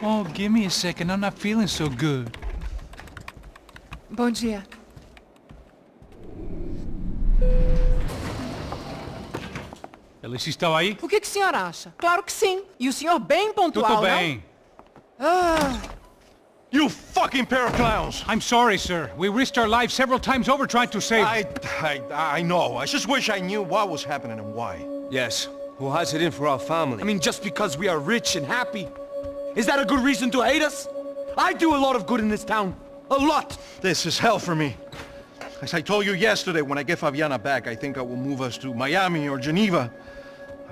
Oh, give me a second. I'm not feeling so good. Bom dia. Alice estava aí? O que o senhor acha? Claro que sim. E o senhor bem pontual, Tudo bem. You fucking pair of clowns! I'm sorry, sir. We risked our lives several times over trying to save... I know. I just wish I knew what was happening and why. Yes. Who has it in for our family? I mean, just because we are rich and happy. Is that a good reason to hate us? I do a lot of good in this town. A lot! This is hell for me. As I told you yesterday, when I get Fabiana back, I think I will move us to Miami or Geneva.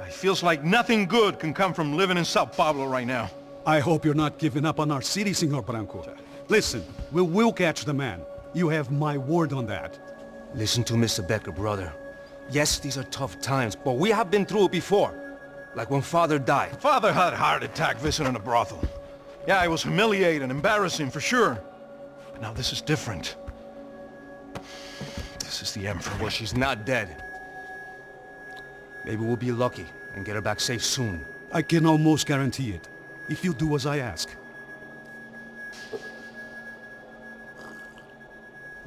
It feels like nothing good can come from living in São Paulo right now. I hope you're not giving up on our city, Senor Branco. Listen, we will catch the man. You have my word on that. Listen to Mr. Becker, brother. Yes, these are tough times, but we have been through it before. Like when Father died. Father had a heart attack visiting a brothel. Yeah, it was humiliating, embarrassing, for sure. But now this is different. This is the end for me. Well, she's not dead. Maybe we'll be lucky and get her back safe soon. I can almost guarantee it, if you do as I ask.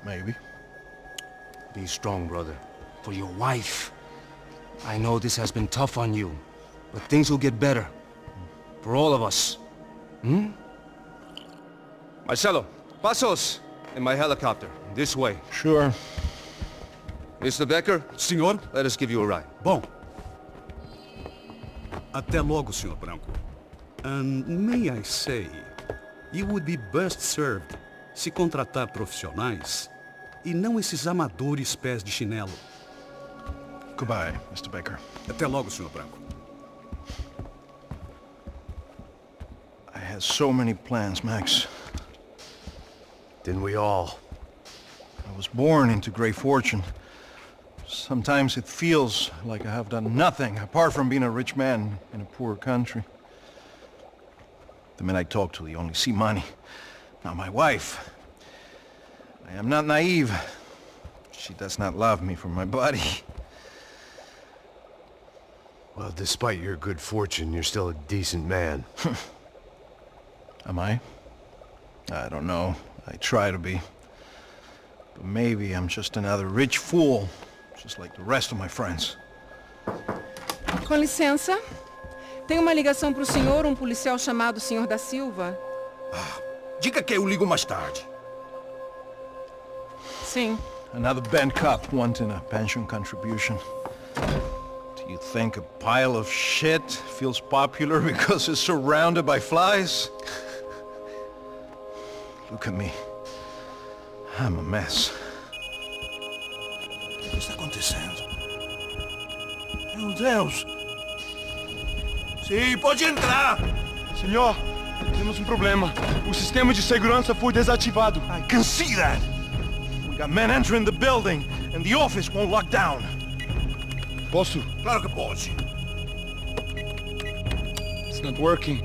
Maybe. Be strong, brother. For your wife. I know this has been tough on you, but things will get better. For all of us. Hmm? Marcelo, pasos in my helicopter. This way. Sure. Mr. Becker, Senhor? let us give you a ride. Bom. Até logo, Senhor Branco. And may I say, you would be best served se contratar profissionais e não esses amadores pés de chinelo. Goodbye, Mr. Baker. Até logo, Senhor Branco. I had so many plans, Max. Didn't we all? I was born into great fortune. Sometimes it feels like I have done nothing apart from being a rich man in a poor country. The men I talk to, they only see money. Now my wife, I am not naive. She does not love me for my body. Well, despite your good fortune, you're still a decent man. Am I? I don't know. I try to be. But maybe I'm just another rich fool, just like the rest of my friends. Com licença. Tem uma ligação pro senhor, um policial chamado Senhor da Silva. Diga que eu ligo mais tarde. Sim. Another bent cop wanting a pension contribution. Do you think a pile of shit feels popular because it's surrounded by flies? Look at me. I'm a mess. O que está acontecendo? Meu Deus! Sim, pode entrar! Senhor, temos um problema. O sistema de segurança foi desativado. I can see that! We got men entering the building, and the office won't lock down. Posso? Claro que pode. It's not working.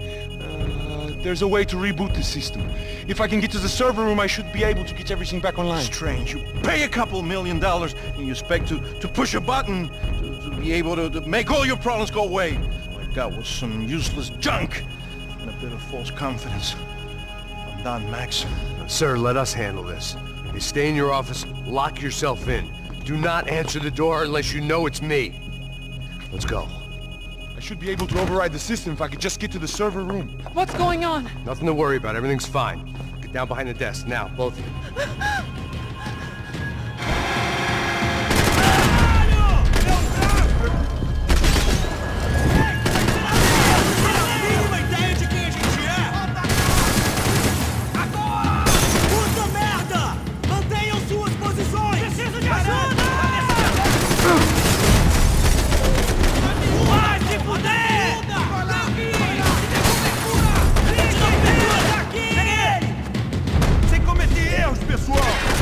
There's a way to reboot the system. If I can get to the server room, I should be able to get everything back online. Strange. You pay a couple $1 million, and you expect to push a button to be able to make all your problems go away. All I got was some useless junk and a bit of false confidence. I'm done, Max. Sir, let us handle this. You stay in your office, lock yourself in. Do not answer the door unless you know it's me. Let's go. I should be able to override the system if I could just get to the server room. What's going on? Nothing to worry about. Everything's fine. Get down behind the desk. Now, both of you. Sem cometer erros, pessoal!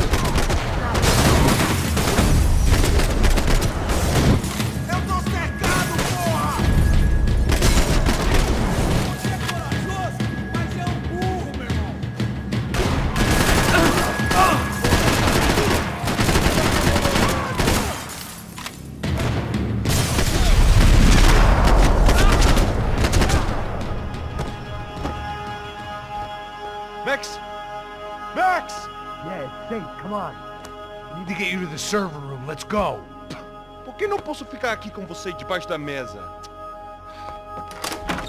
Max! Max! Yeah, it's safe. Come on. I need to get you to the server room. Let's go. Por que não posso ficar aqui com você debaixo da mesa?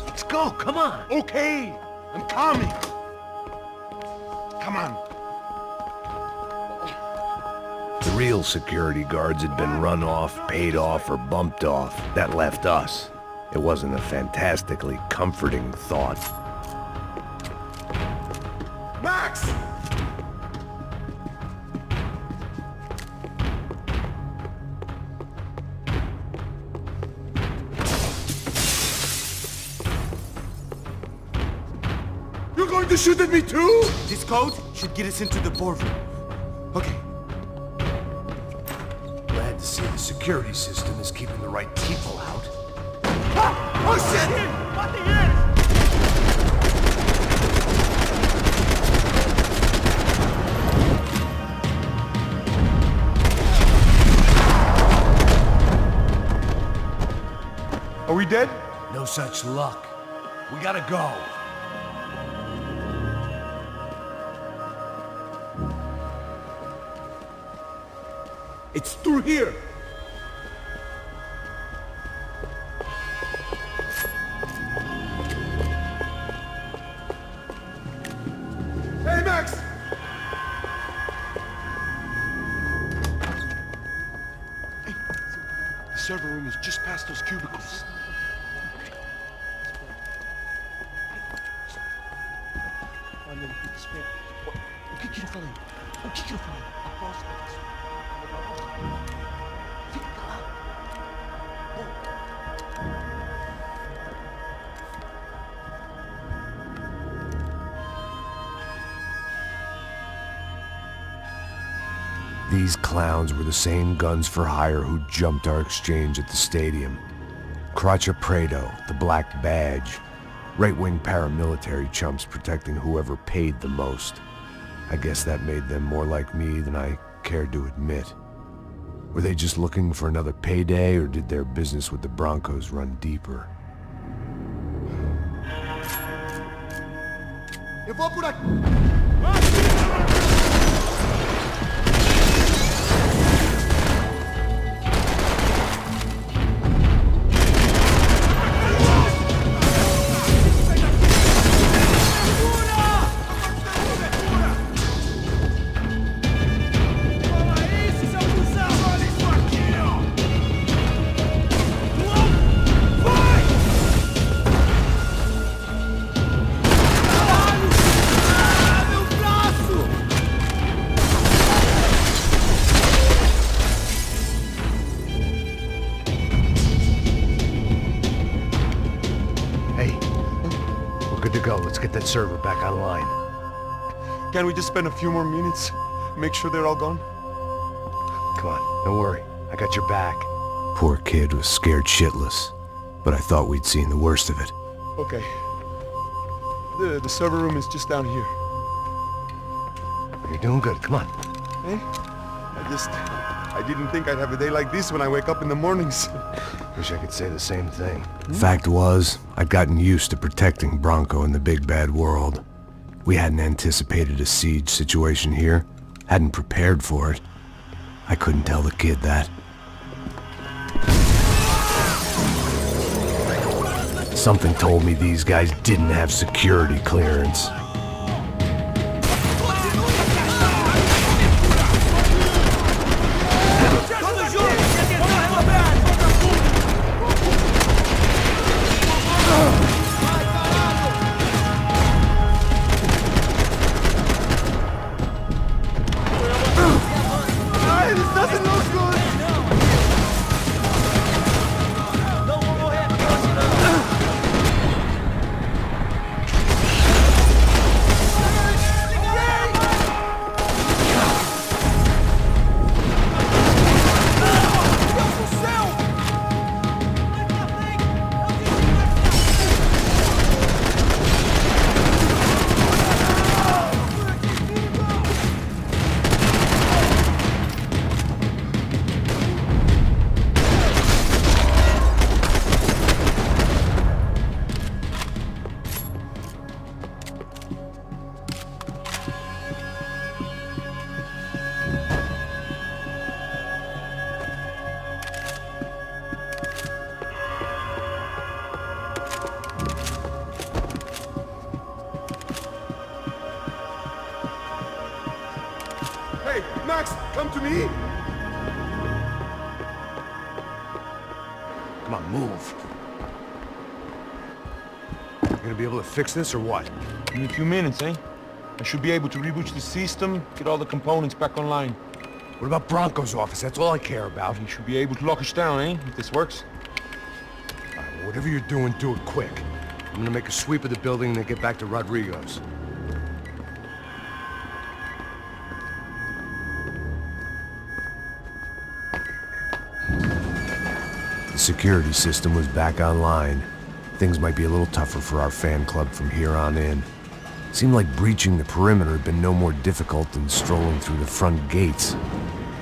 Let's go. Come on. Okay, I'm coming. Come on. The real security guards had been run off, paid off, or bumped off. That left us. It wasn't a fantastically comforting thought. Max! You're going to shoot at me too? This code should get us into the boardroom. Okay. Glad to see the security system is keeping the right people out. Oh shit! What the hell? Are we dead? No such luck. We gotta go. It's through here. Hey, Max! Hey, the server room is just past those cubicles. O que eu falei? O que eu falei? Aposto que isso. Fica calado. These clowns were the same guns for hire who jumped our exchange at the stadium. Crotcha Prado, the Black Badge. Right-wing paramilitary chumps protecting whoever paid the most. I guess that made them more like me than I cared to admit. Were they just looking for another payday, or did their business with the Broncos run deeper? Eu vou por aqui. That server back online. Can we just spend a few more minutes? Make sure they're all gone? Come on, don't worry. I got your back. Poor kid was scared shitless, but I thought we'd seen the worst of it. Okay. The server room is just down here. You're doing good. Come on. Hey? I didn't think I'd have a day like this when I wake up in the mornings. Wish I could say the same thing. Fact was, I'd gotten used to protecting Branco in the big bad world. We hadn't anticipated a siege situation here. Hadn't prepared for it. I couldn't tell the kid that. Something told me these guys didn't have security clearance. Max, come to me. Come on, move. You gonna be able to fix this or what? In a few minutes, eh? I should be able to reboot the system, get all the components back online. What about Branco's office? That's all I care about. He should be able to lock us down, eh? If this works. All right, well, whatever you're doing, do it quick. I'm gonna make a sweep of the building and then get back to Rodrigo's. The security system was back online. Things might be a little tougher for our fan club from here on in. Seemed like breaching the perimeter had been no more difficult than strolling through the front gates.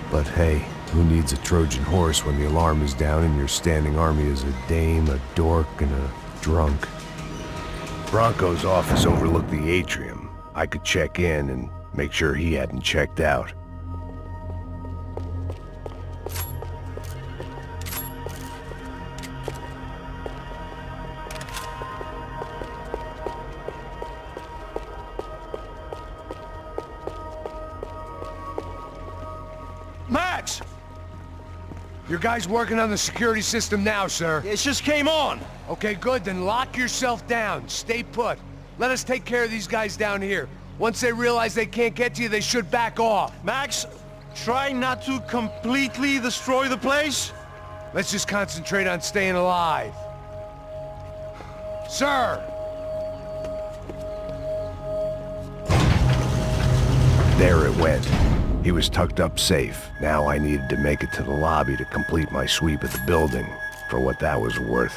But hey, who needs a Trojan horse when the alarm is down and your standing army is a dame, a dork, and a drunk? Branco's office overlooked the atrium. I could check in and make sure he hadn't checked out. Max! Your guys working on the security system now, sir. It just came on. Okay, good. Then lock yourself down. Stay put. Let us take care of these guys down here. Once they realize they can't get to you, they should back off. Max, try not to completely destroy the place. Let's just concentrate on staying alive. Sir! There it went. He was tucked up safe. Now I needed to make it to the lobby to complete my sweep of the building, for what that was worth.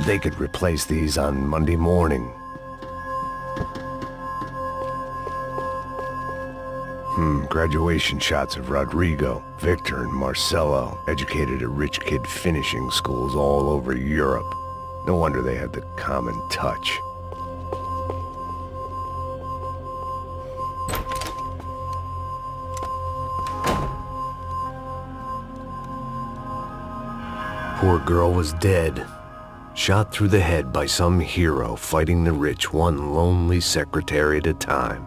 They could replace these on Monday morning. Graduation shots of Rodrigo, Victor, and Marcelo, educated at rich kid finishing schools all over Europe. No wonder they had the common touch. Poor girl was dead. Shot through the head by some hero fighting the rich one lonely secretary at a time.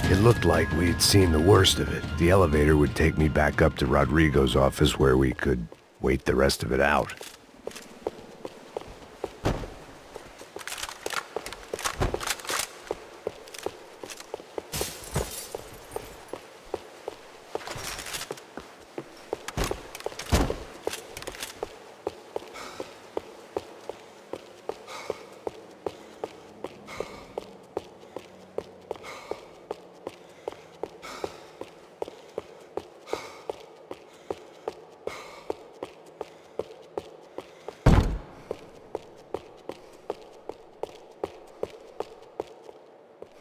It looked like we'd seen the worst of it. The elevator would take me back up to Rodrigo's office where we could wait the rest of it out.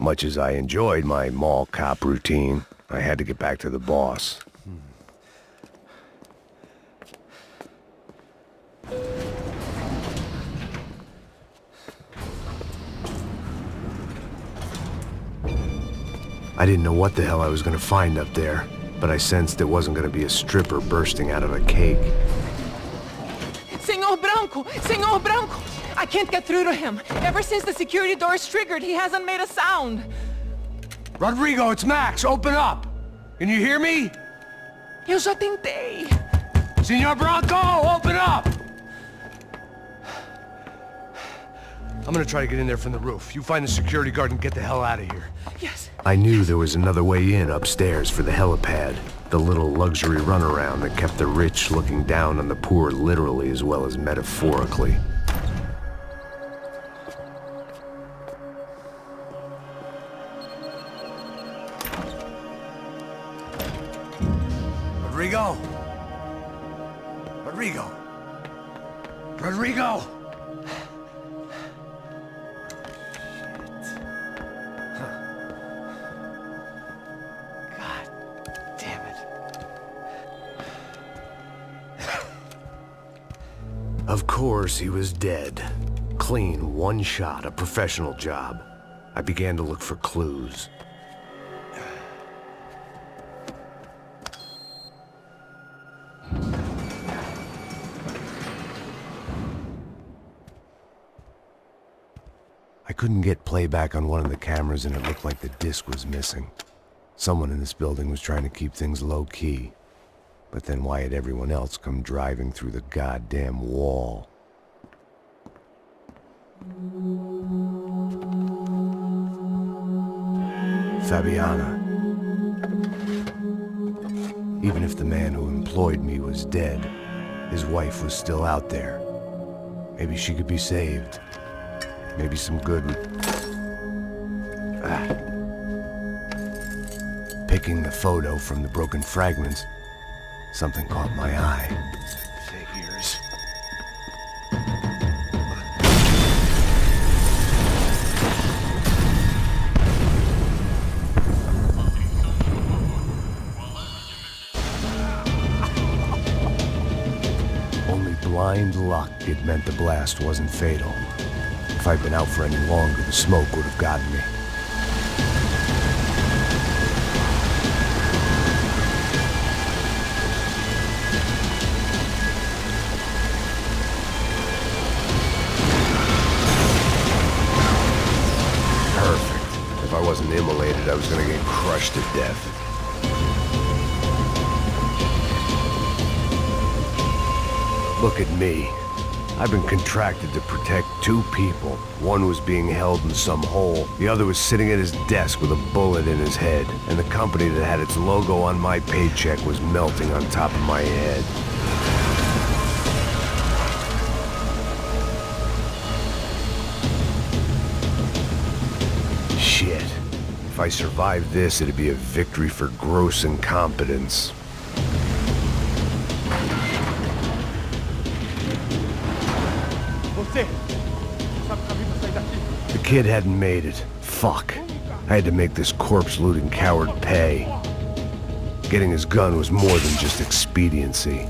Much as I enjoyed my mall cop routine, I had to get back to the boss. I didn't know what the hell I was gonna find up there, but I sensed it wasn't gonna be a stripper bursting out of a cake. Senor Branco! Senor Branco! I can't get through to him. Ever since the security door is triggered, he hasn't made a sound. Rodrigo, it's Max! Open up! Can you hear me? Eu já tentei. Senor Branco, open up! I'm gonna try to get in there from the roof. You find the security guard and get the hell out of here. Yes. I knew there was another way in upstairs for the helipad. The little luxury runaround that kept the rich looking down on the poor literally as well as metaphorically. Rodrigo! Rodrigo! Rodrigo! Of course, he was dead. Clean, one shot, a professional job. I began to look for clues. I couldn't get playback on one of the cameras and it looked like the disc was missing. Someone in this building was trying to keep things low-key. But then why had everyone else come driving through the goddamn wall? Fabiana. Even if the man who employed me was dead, his wife was still out there. Maybe she could be saved. Maybe some good would... Picking the photo from the broken fragments, something caught my eye. Figures. Only blind luck it meant the blast wasn't fatal. If I'd been out for any longer, the smoke would have gotten me. If I wasn't immolated, I was gonna get crushed to death. Look at me. I've been contracted to protect two people. One was being held in some hole. The other was sitting at his desk with a bullet in his head. And the company that had its logo on my paycheck was melting on top of my head. Shit. If I survived this, it'd be a victory for gross incompetence. The kid hadn't made it. Fuck. I had to make this corpse-looting coward pay. Getting his gun was more than just expediency.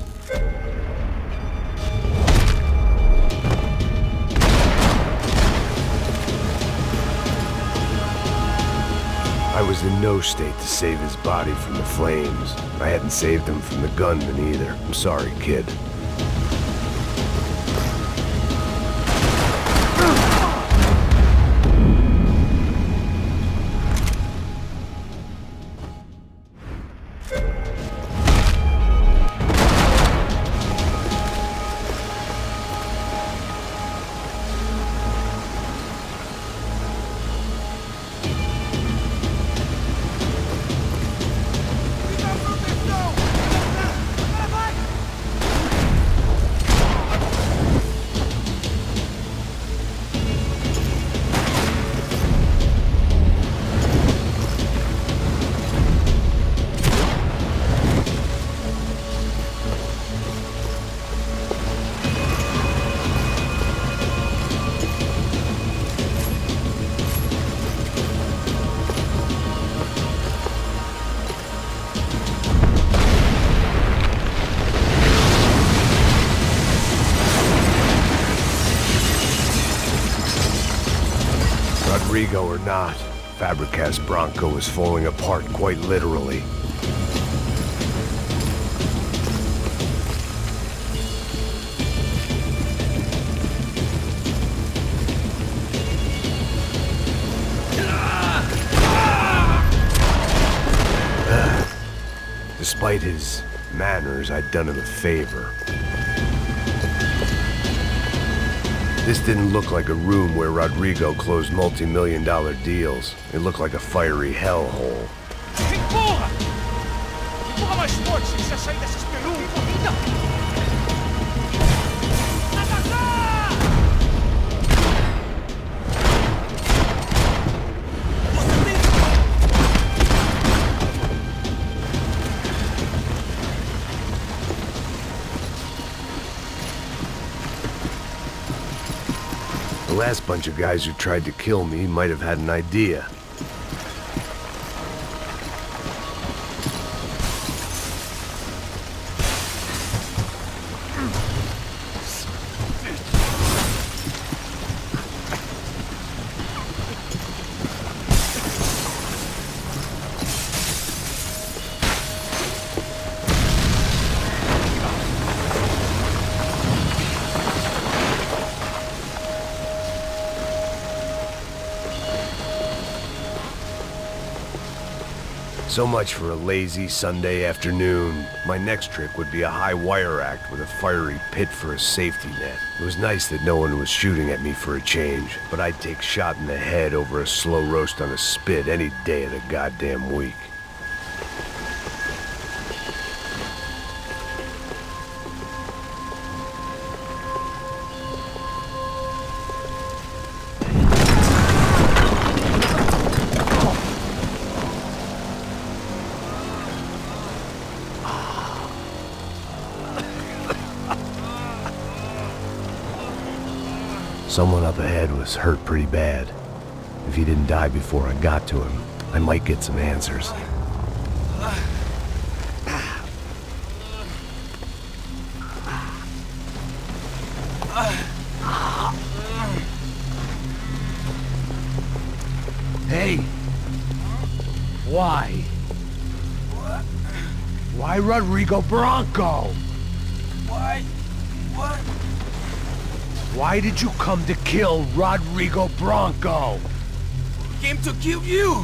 I was in no state to save his body from the flames. I hadn't saved him from the gunman either. I'm sorry, kid. Rodrigo or not, Fabregas Branco is falling apart quite literally. Despite his manners, I'd done him a favor. This didn't look like a room where Rodrigo closed multi-million-dollar deals. It looked like a fiery hellhole. Empurra! Empurra mais forte se quiser sair dessa espelunca! Então! The last bunch of guys who tried to kill me might have had an idea. So much for a lazy Sunday afternoon. My next trick would be a high wire act with a fiery pit for a safety net. It was nice that no one was shooting at me for a change, but I'd take shot in the head over a slow roast on a spit any day of the goddamn week. Someone up ahead was hurt pretty bad. If he didn't die before I got to him, I might get some answers. Hey! Why? Why Rodrigo Branco? Why? What? Why did you come to kill Rodrigo Branco? Came to kill you!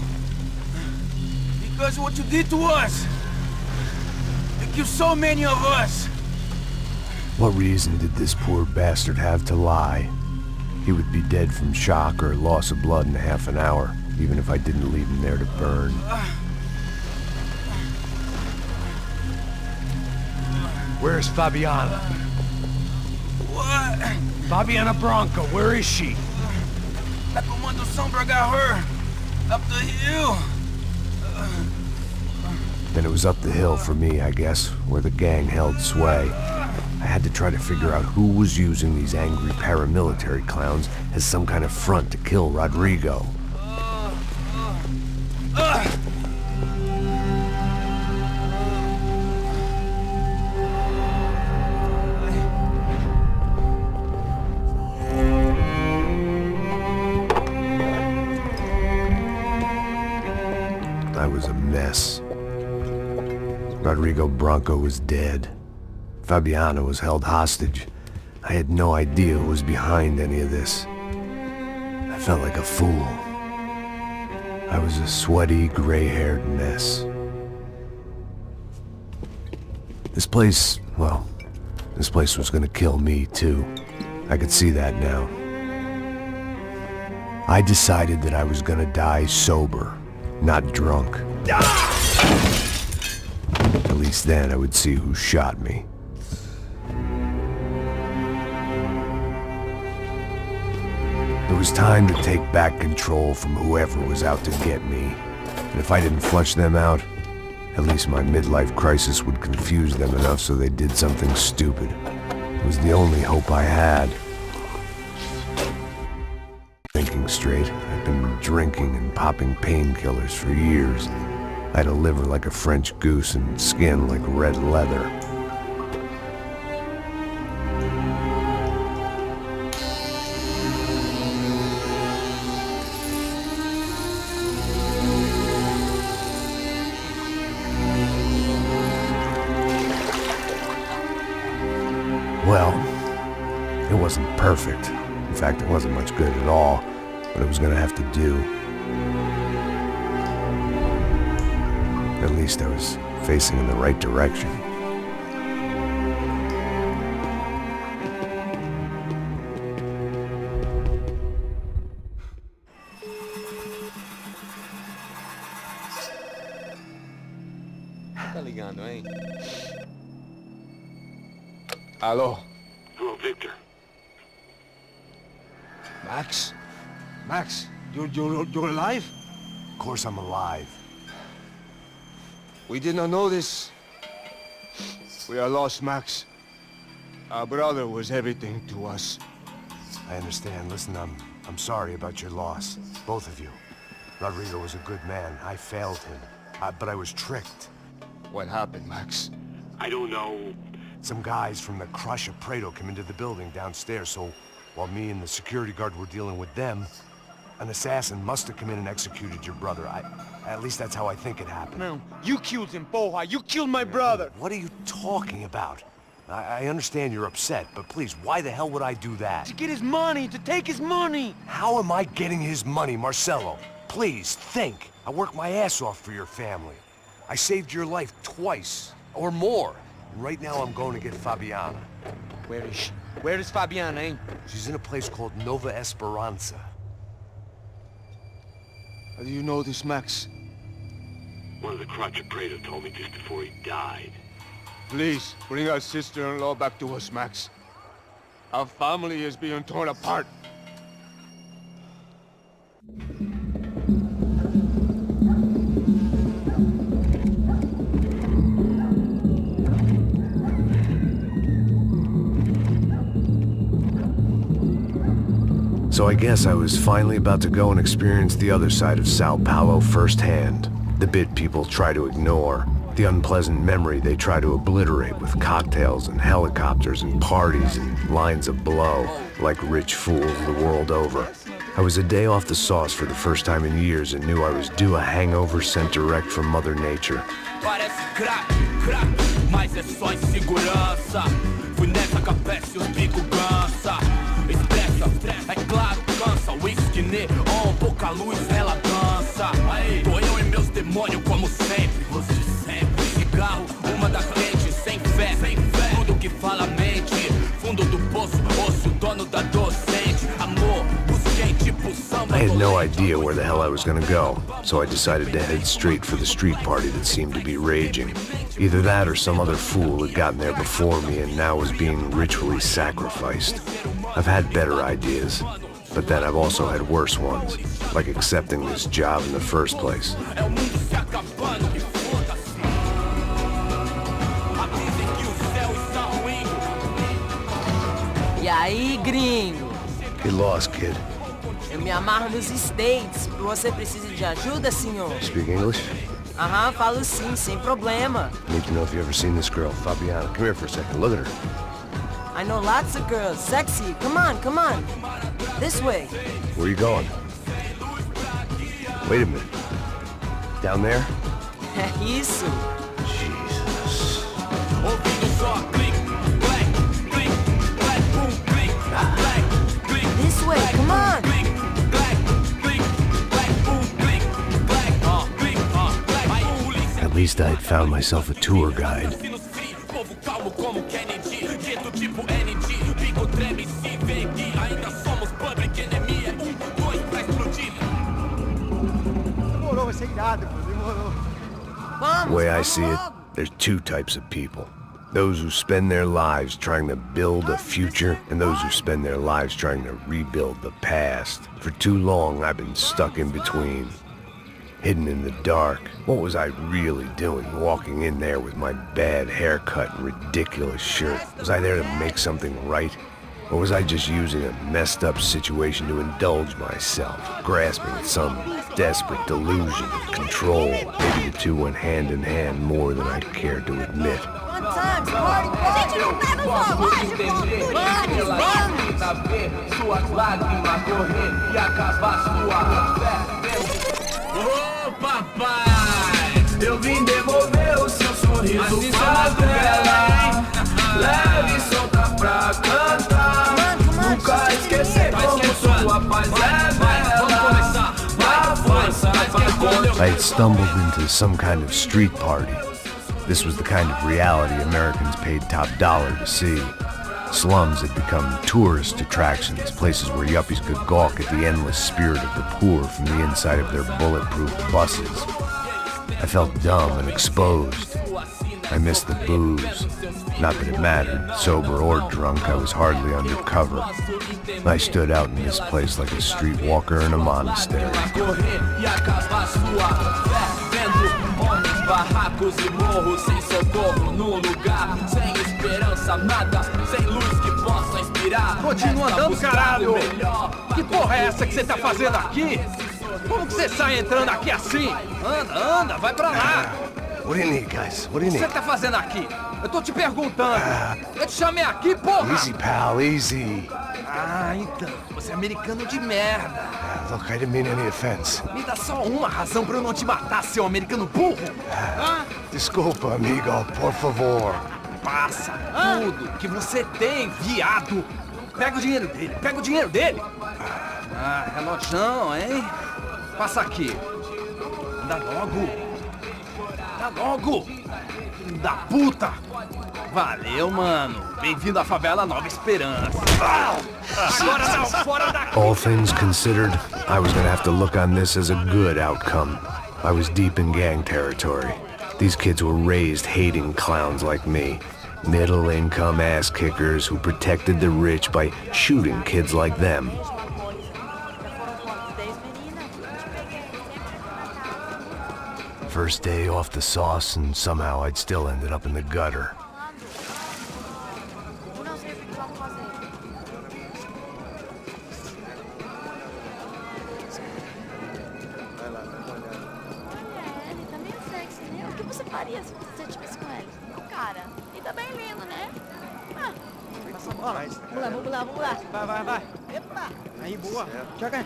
Because of what you did to us! You killed so many of us! What reason did this poor bastard have to lie? He would be dead from shock or loss of blood in half an hour, even if I didn't leave him there to burn. Where's Fabiana? What? Fabiana Branco, where is she? La Comando Sombra got her! Up the hill! Then it was up the hill for me, I guess, where the gang held sway. I had to try to figure out who was using these angry paramilitary clowns as some kind of front to kill Rodrigo. I was a mess. Rodrigo Branco was dead. Fabiana was held hostage. I had no idea who was behind any of this. I felt like a fool. I was a sweaty, gray-haired mess. This place, well, this place was gonna kill me too. I could see that now. I decided that I was gonna die sober, not drunk. At least then I would see who shot me. It was time to take back control from whoever was out to get me. And if I didn't flush them out, at least my midlife crisis would confuse them enough so they did something stupid. It was the only hope I had. Thinking straight, I'd been drinking and popping painkillers for years. I had a liver like a French goose and skin like red leather. perfect. In fact, it wasn't much good at all, but it was gonna have to do. At least I was facing in the right direction. Tá ligando, hein? Alô? Hello, Victor. Max? Max, you're alive? Of course I'm alive. We did not know this. We are lost, Max. Our brother was everything to us. I understand. Listen, I'm sorry about your loss. Both of you. Rodrigo was a good man. I failed him. But I was tricked. What happened, Max? I don't know. Some guys from the Crusher Prado came into the building downstairs, so while me and the security guard were dealing with them, an assassin must have come in and executed your brother. At least that's how I think it happened. No, you killed him, Porra. You killed my brother. What are you talking about? I understand you're upset, but please, why the hell would I do that? To get his money, to take his money. How am I getting his money, Marcelo? Please, think. I worked my ass off for your family. I saved your life twice, or more. And right now I'm going to get Fabiana. Where is she? Where is Fabiana, eh? She's in a place called Nova Esperanza. How do you know this, Max? One of the Crotcher Prado told me just before he died. Please, bring our sister-in-law back to us, Max. Our family is being torn apart. So I guess I was finally about to go and experience the other side of Sao Paulo firsthand. The bit people try to ignore. The unpleasant memory they try to obliterate with cocktails and helicopters and parties and lines of blow, like rich fools the world over. I was a day off the sauce for the first time in years and knew I was due a hangover sent direct from Mother Nature. Parece crack, mas é só insegurança. Fui nessa capeste, os bico cansa. Estressa, é claro, cansa. Whisky, neon, pouca luz, ela dança. Tô eu e meus demônios como sempre. Você sempre. Cigarro, uma da frente, sem fé. Tudo que fala mente. Fundo do poço, osso, dono da docente. Amor, busquei tipo samba. I had no idea where the hell I was gonna go, so I decided to head straight for the street party that seemed to be raging. Either that or some other fool had gotten there before me and now was being ritually sacrificed. I've had better ideas, but then I've also had worse ones, like accepting this job in the first place. E aí, gringo? Get lost, kid. Eu me amarro nos States. Você precisa de ajuda, senhor? Speak English? Aham, falo sim, sem problema. Need to know if you've ever seen this girl, Fabiana. Come here for a second. Look at her. I know lots of girls. Sexy. Come on, come on. This way. Where are you going? Wait a minute. Down there? Isso. Jesus. This way, come on. At least I'd found myself a tour guide. The way I see it, there's two types of people. Those who spend their lives trying to build a future, and those who spend their lives trying to rebuild the past. For too long, I've been stuck in between. Hidden in the dark. What was I really doing, walking in there with my bad haircut and ridiculous shirt? Was I there to make something right? Or was I just using a messed up situation to indulge myself, grasping at some desperate delusion of control? Maybe the two went hand in hand more than I'd care to admit. Ô papai, eu vim devolver o seu sorriso favela. Leve e solta pra cantar. Nunca I had stumbled into some kind of street party. This was the kind of reality Americans paid top dollar to see. Slums had become tourist attractions, places where yuppies could gawk at the endless spirit of the poor from the inside of their bulletproof buses. I felt dumb and exposed. I missed the booze. Not that it mattered, sober or drunk, I was hardly undercover. I stood out in this place like a streetwalker in a monastery. Barracos e morros sem socorro no lugar, sem esperança, nada, sem luz que possa inspirar. Continua andando, caralho! Que porra é essa que você tá fazendo aqui? Como que você sai entrando aqui assim? Anda, vai pra lá! What do you need, guys? What do you O que need? você tá fazendo aqui? Eu tô te perguntando. Eu te chamei aqui, porra! Easy, pal, easy. Ah, então. Você é americano de merda. Look, I didn't mean any offense. Me dá só uma razão pra eu não te matar, seu americano burro. Desculpa, amigo, por favor. Passa tudo que você tem, viado. Pega o dinheiro dele, Ah, relojão, hein? Passa aqui. Anda logo. Filho da puta. Valeu, mano. Bem-vindo à favela Nova Esperança. Agora não, fora daqui. All things considered, I was gonna have to look on this as a good outcome. I was deep in gang territory. These kids were raised hating clowns like me. Middle-income ass-kickers who protected the rich by shooting kids like them. First day off the sauce, and somehow I'd still ended up in the gutter. Vai. Epa! Aí, boa. Joga.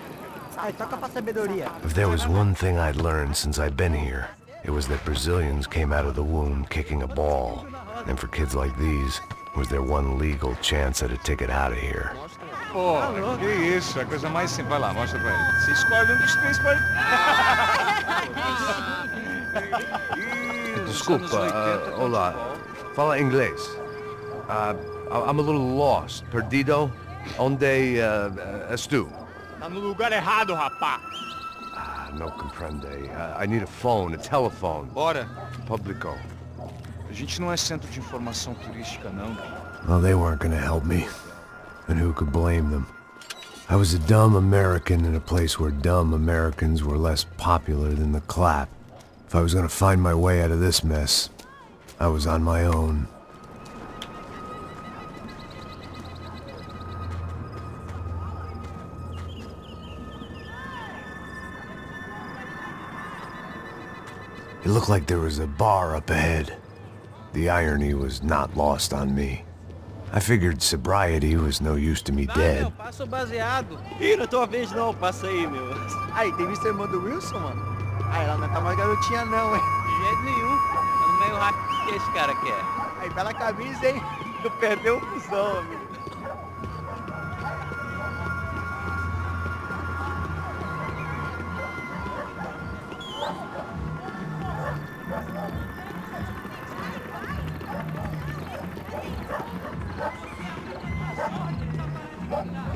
Aí, toca pra sabedoria. If there was one thing I'd learned since I'd been here, it was that Brazilians came out of the womb kicking a ball. And for kids like these, was their one legal chance at a ticket out of here. Pô, que isso, a coisa mais simples. Vai lá, mostra pra ele. Você escolhe um dos três, pode... Desculpa, olá. Fala inglês. I'm a little lost. Perdido? Onde estou? Tá no lugar errado, rapá. No comprende. I need a phone, a telephone. Bora. Publico. A gente não é centro de informação turística, não. Well, they weren't gonna help me. And who could blame them? I was a dumb American in a place where dumb Americans were less popular than the clap. If I was gonna find my way out of this mess, I was on my own. It looked like there was a bar up ahead. The irony was not lost on me. I figured sobriety was no use to me dead. Passa o baseado. Ih, não é tua vez não, passa aí, meu. Aí, tem visto a irmã do Wilson, mano? Ah, ela não tá mais garotinha não, hein? De jeito nenhum. Tá no meio rápido. O que esse cara quer? Aí, bela camisa, hein? Tu perdeu o fusão, amigo.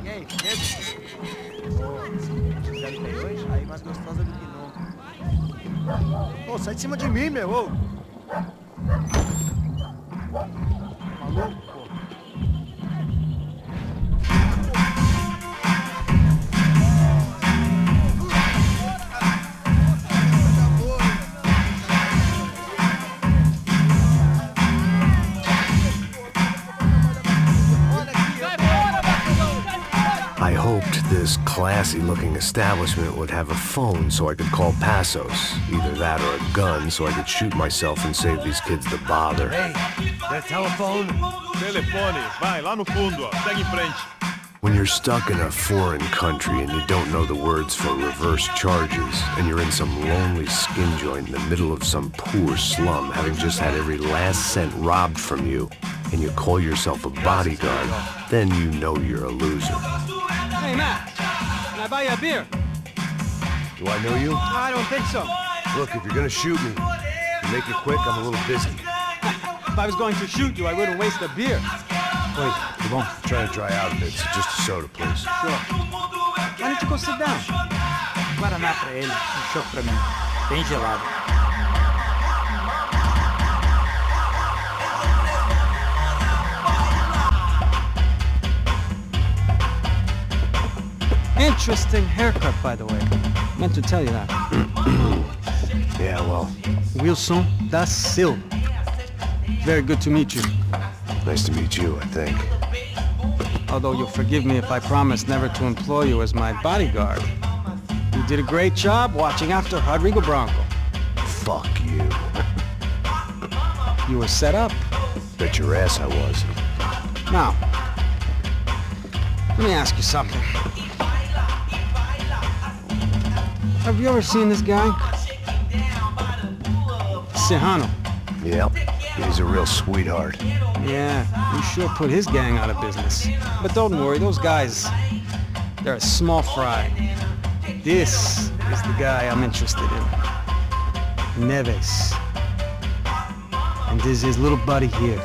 E aí, medo? Aí, mais gostosa do que nunca. Ô, sai de cima de mim, meu! Ô. Maluco, pô. I hoped this classy-looking establishment would have a phone so I could call Passos. Either that or a gun so I could shoot myself and save these kids the bother. Hey, that telephone? Telefone, vai, lá no fundo, ó. Segue em frente. When you're stuck in a foreign country and you don't know the words for reverse charges, and you're in some lonely skin joint in the middle of some poor slum, having just had every last cent robbed from you, and you call yourself a bodyguard, then you know you're a loser. Hey, Matt, can I buy you a beer? Do I know you? I don't think so. Look, if you're gonna shoot me, make it quick, I'm a little busy. If I was going to shoot you, I wouldn't waste a beer. Wait, come on. Try to dry out a bit, so just a soda, please. Sure. Why don't you go sit down? Guaraná pra ele, chopp pra mim. Bem gelado. Interesting haircut, by the way. Meant to tell you that. Yeah, well. Wilson da Silva. Very good to meet you. Nice to meet you, I think. Although you'll forgive me if I promise never to employ you as my bodyguard. You did a great job watching after Rodrigo Branco. Fuck you. You were set up. Bet your ass I was. Now, let me ask you something. Have you ever seen this guy? Serrano. Yep. He's a real sweetheart. Yeah, you sure put his gang out of business. But don't worry, those guys, they're a small fry. This is the guy I'm interested in. Neves. And this is his little buddy here.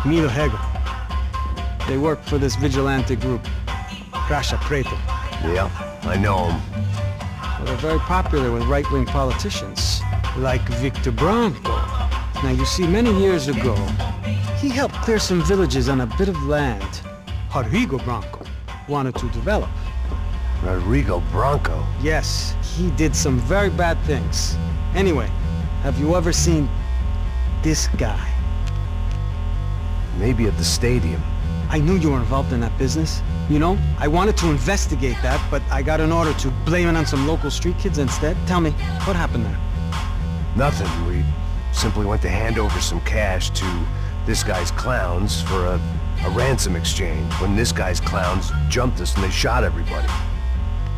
Milo Hegel. They work for this vigilante group, Caixa Preta. Yeah, I know him. Well, they're very popular with right-wing politicians, like Victor Branco. Now, you see, many years ago, he helped clear some villages on a bit of land Rodrigo Branco wanted to develop. Rodrigo Branco? Yes, he did some very bad things. Anyway, have you ever seen this guy? Maybe at the stadium. I knew you were involved in that business. You know, I wanted to investigate that, but I got an order to blame it on some local street kids instead. Tell me, what happened there? Nothing. We simply went to hand over some cash to this guy's clowns for a ransom exchange when this guy's clowns jumped us and they shot everybody.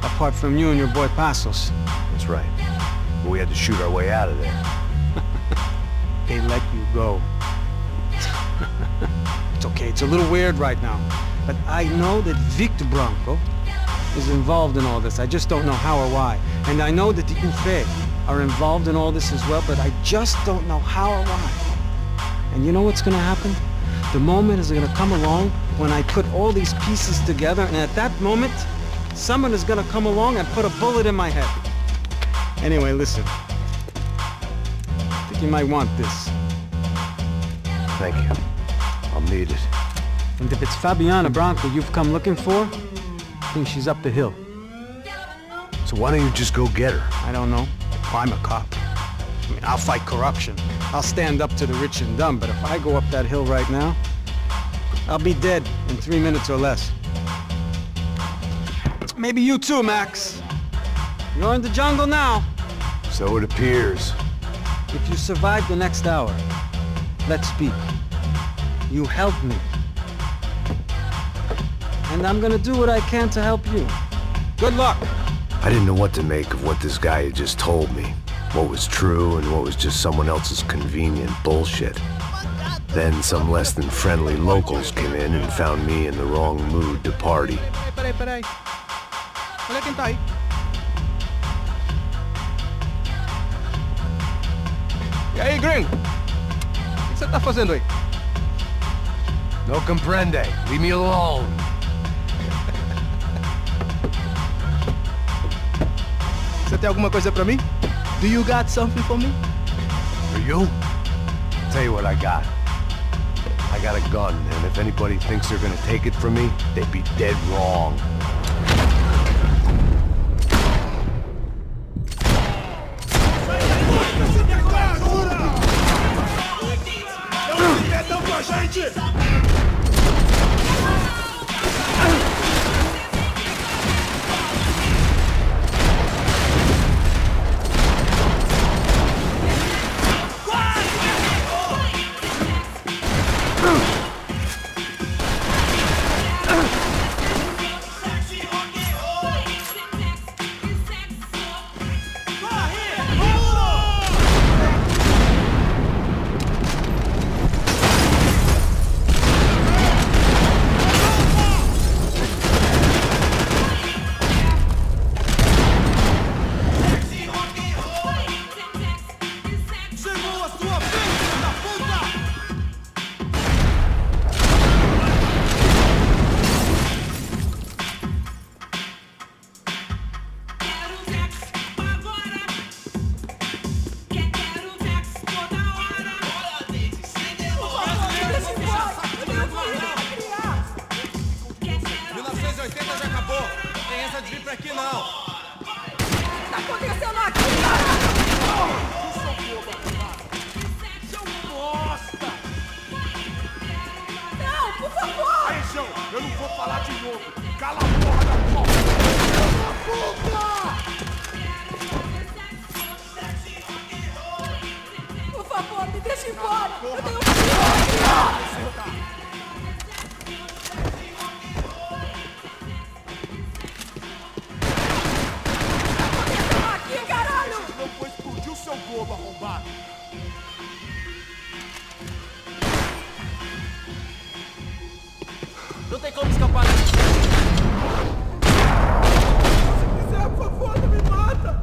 Apart from you and your boy Passos. That's right. We had to shoot our way out of there. They let you go. It's okay, it's a little weird right now. But I know that Victor Branco is involved in all this. I just don't know how or why. And I know that the UFE are involved in all this as well, but I just don't know how or why. And you know what's gonna happen? The moment is gonna come along when I put all these pieces together, and at that moment, someone is gonna come along and put a bullet in my head. Anyway, listen. I think you might want this. Thank you. I'll need it. And if it's Fabiana Branco you've come looking for, I think she's up the hill. So why don't you just go get her? I don't know. I'm a cop. I mean, I'll fight corruption. I'll stand up to the rich and dumb, but if I go up that hill right now, I'll be dead in 3 minutes or less. Maybe you too, Max. You're in the jungle now. So it appears. If you survive the next hour, let's speak. You help me. And I'm gonna do what I can to help you. Good luck! I didn't know what to make of what this guy had just told me. What was true and what was just someone else's convenient bullshit. Then some less than friendly locals came in and found me in the wrong mood to party. Peraí. Olha quem tá aí. E aí, gringo? O que você tá fazendo aí? No comprende. Leave me alone. Você tem alguma coisa pra mim? Do you got something for me? For you? Tell you what I got. I got a gun, and if anybody thinks they're gonna take it from me, they'd be dead wrong. vou falar de novo. Cala a porra da porra! Por favor, me deixe embora! Eu tenho um aqui, caralho! Não vou explodir o seu globo, arrombado! Não tem como escapar. Se quiser, por favor, não me mata!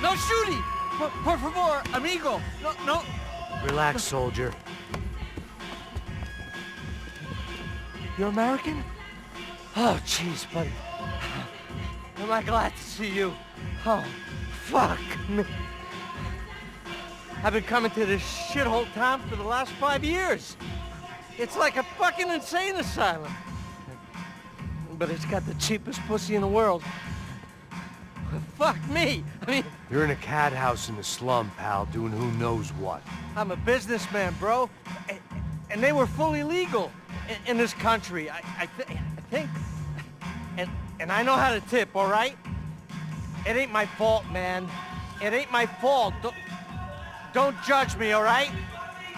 No shooting! Por favor, amigo! No. Relax, soldier. You're American? Oh, jeez, buddy. Am I glad to see you? Oh, fuck me. I've been coming to this shithole town for the last 5 years. It's like a fucking insane asylum. But it's got the cheapest pussy in the world. Fuck me! I mean... You're in a cat house in the slum, pal, doing who knows what. I'm a businessman, bro. And they were fully legal in this country. I think... And I know how to tip, all right? It ain't my fault, man. It ain't my fault. Don't judge me, all right?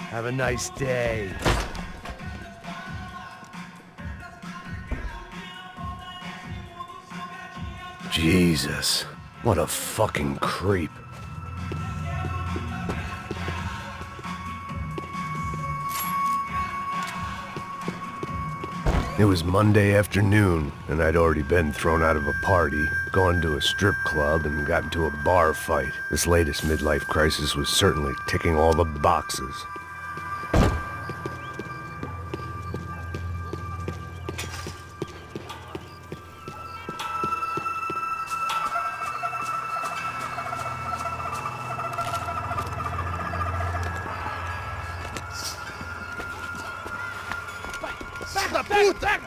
Have a nice day. Jesus, what a fucking creep. It was Monday afternoon, and I'd already been thrown out of a party, gone to a strip club, and got into a bar fight. This latest midlife crisis was certainly ticking all the boxes. Puta!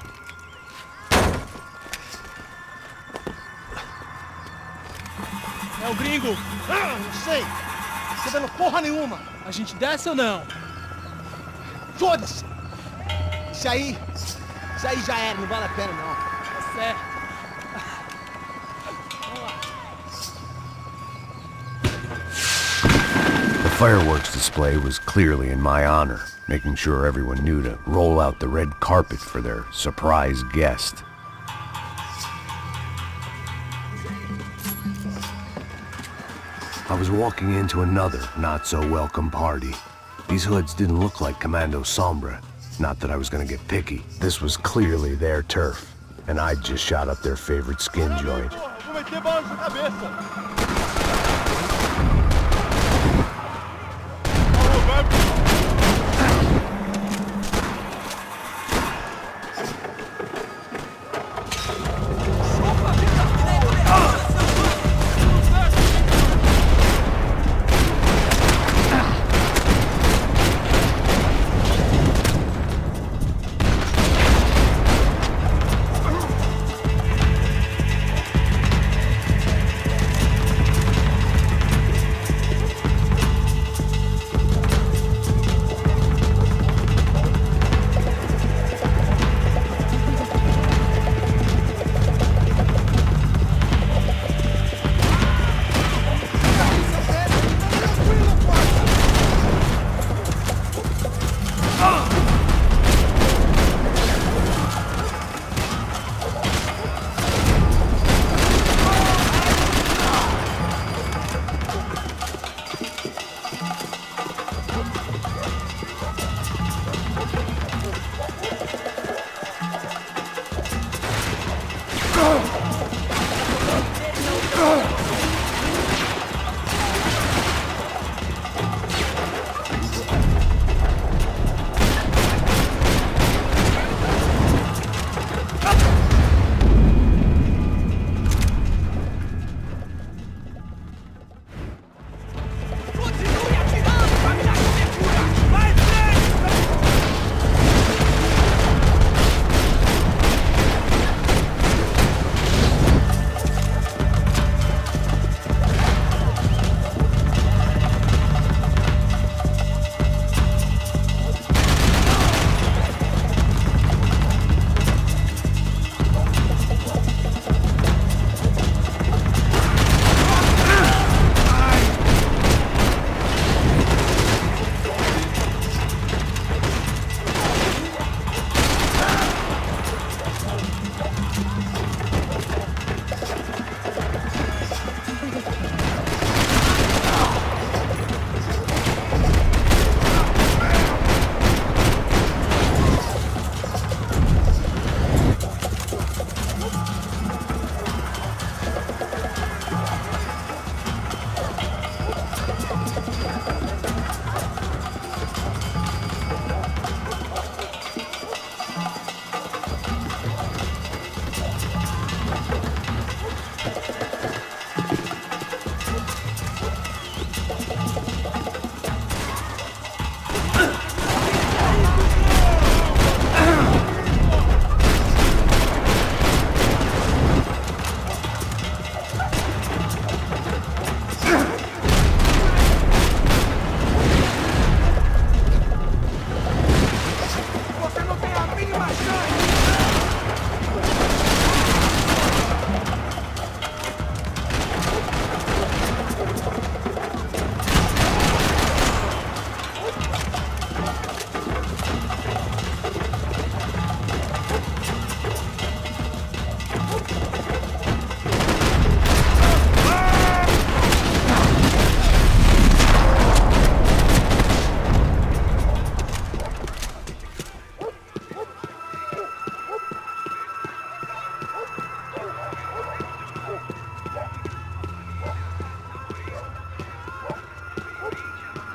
É o gringo! Ah, não sei! Você dando porra nenhuma! A gente desce ou não? Foda-se! Isso aí já era, não vale a pena não. Tá certo. The fireworks display was clearly in my honor, making sure everyone knew to roll out the red carpet for their surprise guest. I was walking into another not-so-welcome party. These hoods didn't look like Commando Sombra. Not that I was gonna get picky. This was clearly their turf, and I'd just shot up their favorite skin joint.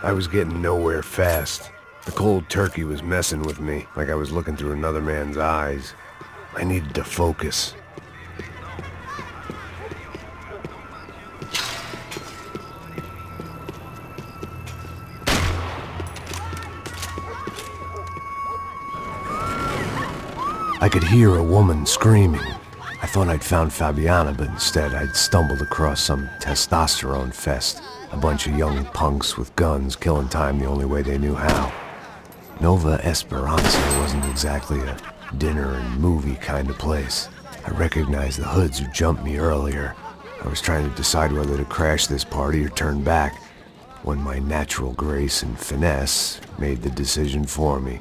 I was getting nowhere fast. The cold turkey was messing with me, like I was looking through another man's eyes. I needed to focus. I could hear a woman screaming. I thought I'd found Fabiana, but instead I'd stumbled across some testosterone fest. A bunch of young punks with guns killing time the only way they knew how. Nova Esperanza wasn't exactly a dinner and movie kind of place. I recognized the hoods who jumped me earlier. I was trying to decide whether to crash this party or turn back, when my natural grace and finesse made the decision for me.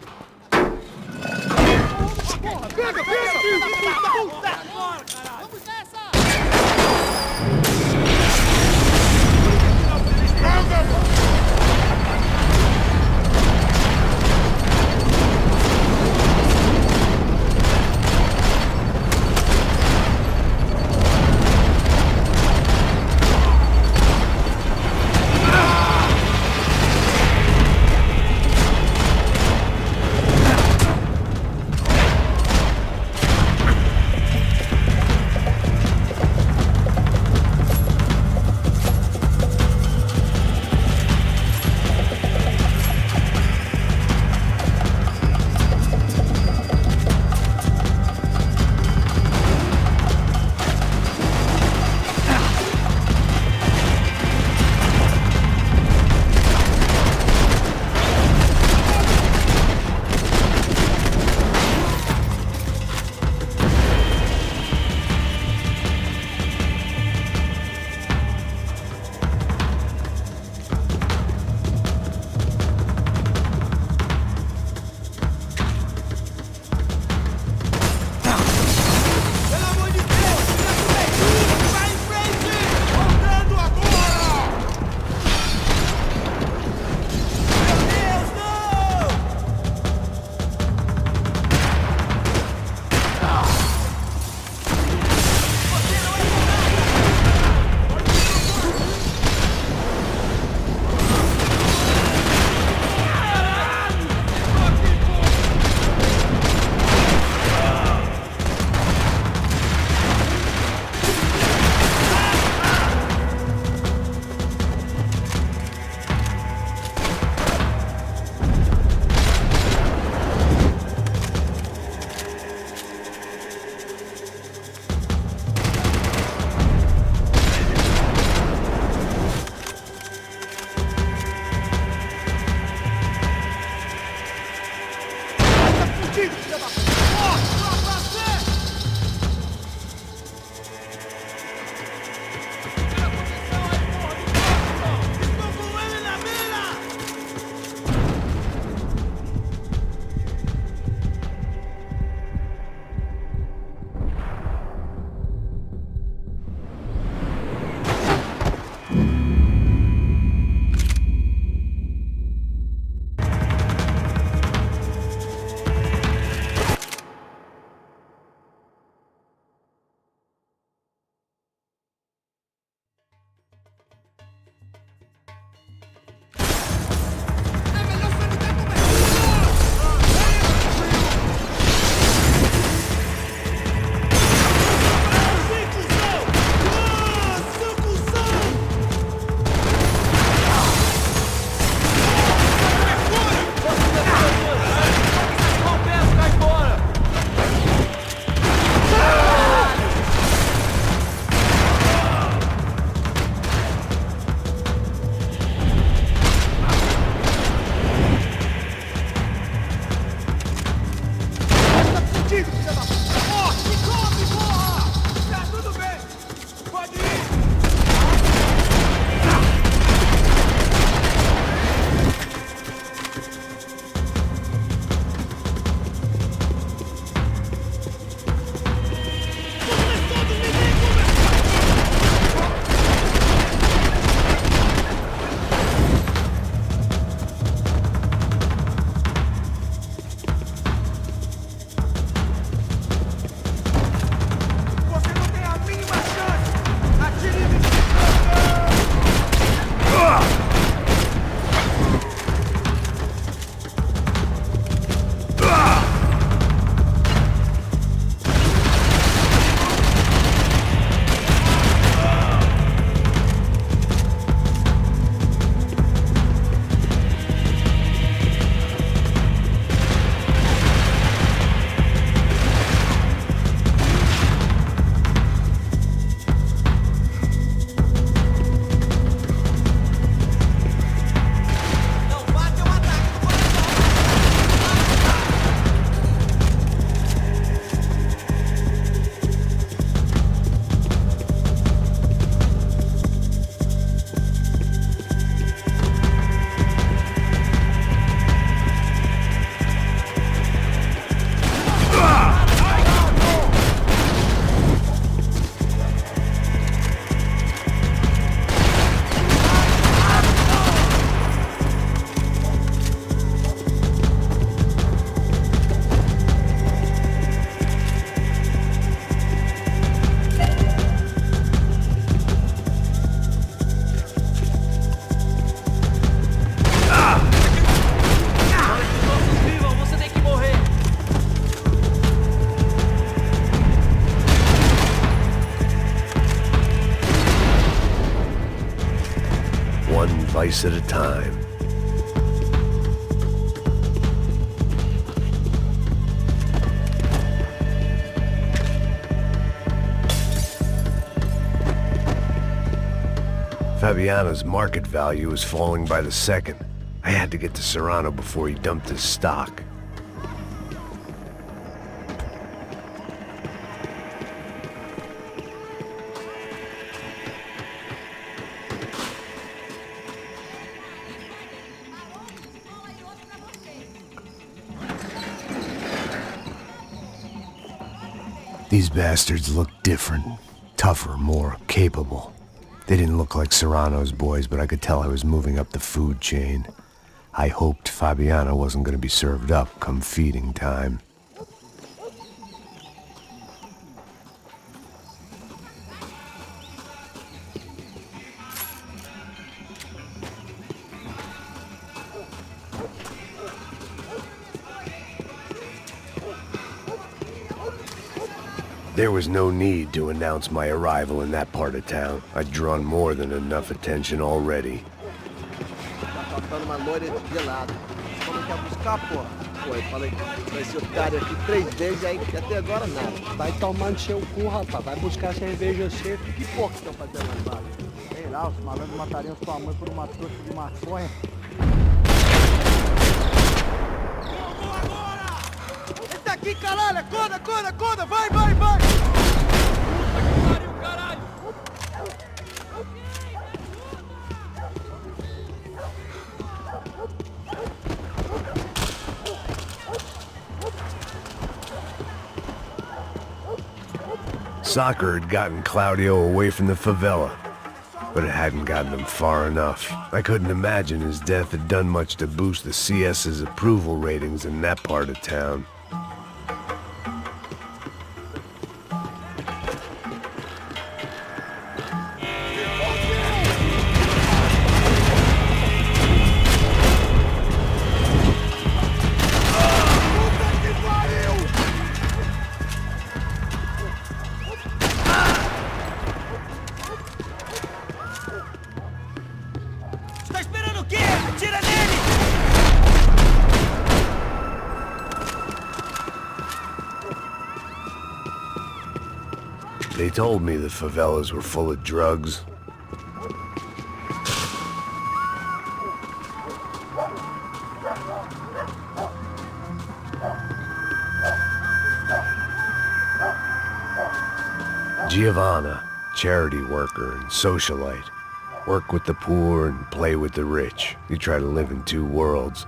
bandido, filha da... Porra, me cobre, porra! Tá tudo bem. Pode ir. Vice at a time. Fabiana's market value is falling by the second. I had to get to Serrano before he dumped his stock. These bastards look different, tougher, more capable. They didn't look like Serrano's boys, but I could tell I was moving up the food chain. I hoped Fabiana wasn't going to be served up come feeding time. There was no need to announce my arrival in that part of town. I'd drawn more than enough attention already. Tá faltando uma loira gelada. Você falou que ia buscar, porra. Pô, eu falei pra esse otário aqui 3 vezes, aí até agora nada. Vai tomando seu cu, rapaz. Vai buscar cerveja seca. Que porra que estão fazendo lá embaixo? Sei lá, os malandros matariam sua mãe por uma trouxa de maconha. Ele tá aqui, caralho! Acorda, acorda, acorda! Vai, vai, vai! Puta que pariu, caralho! Soccer had gotten Claudio away from the favela, but it hadn't gotten him far enough. I couldn't imagine his death had done much to boost the CS's approval ratings in that part of town. They told me the favelas were full of drugs. Giovanna, charity worker and socialite. Work with the poor and play with the rich. You try to live in two worlds.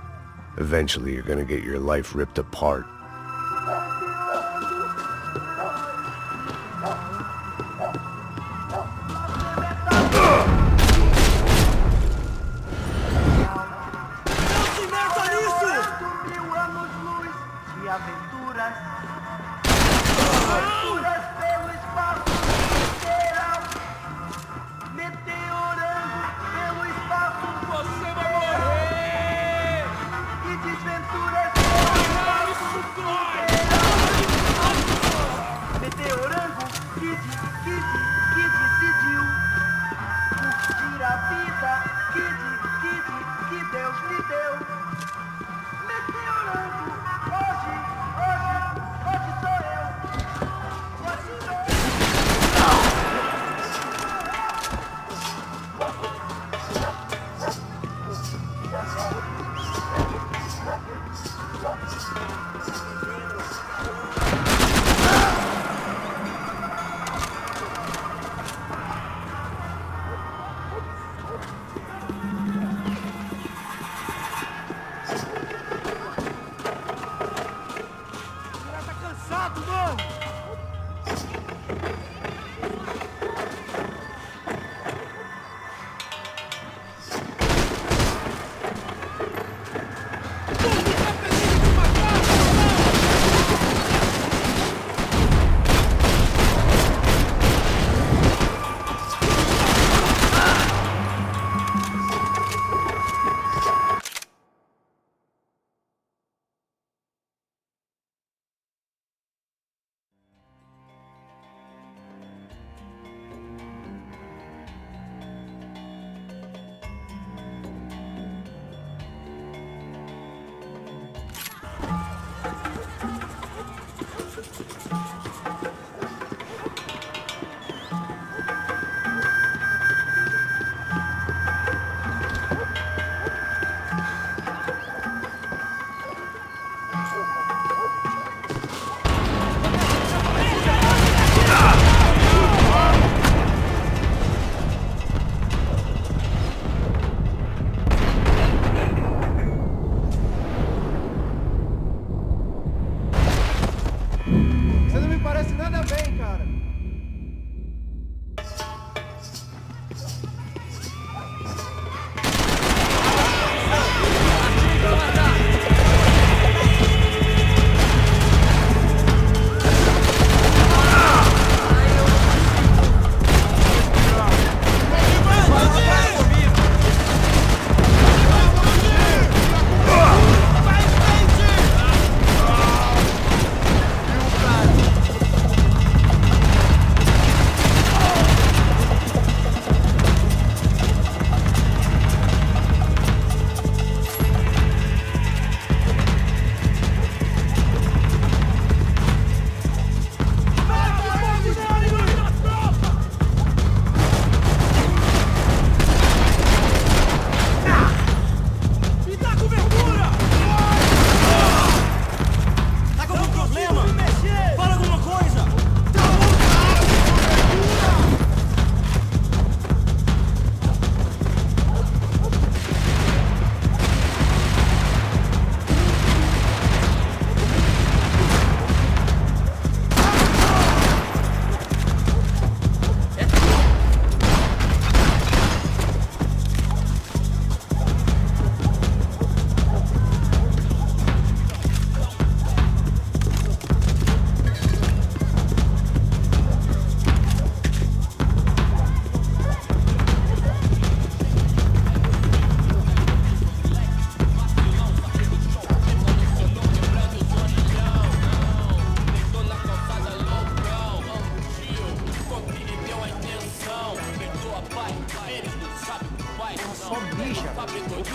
Eventually you're gonna get your life ripped apart.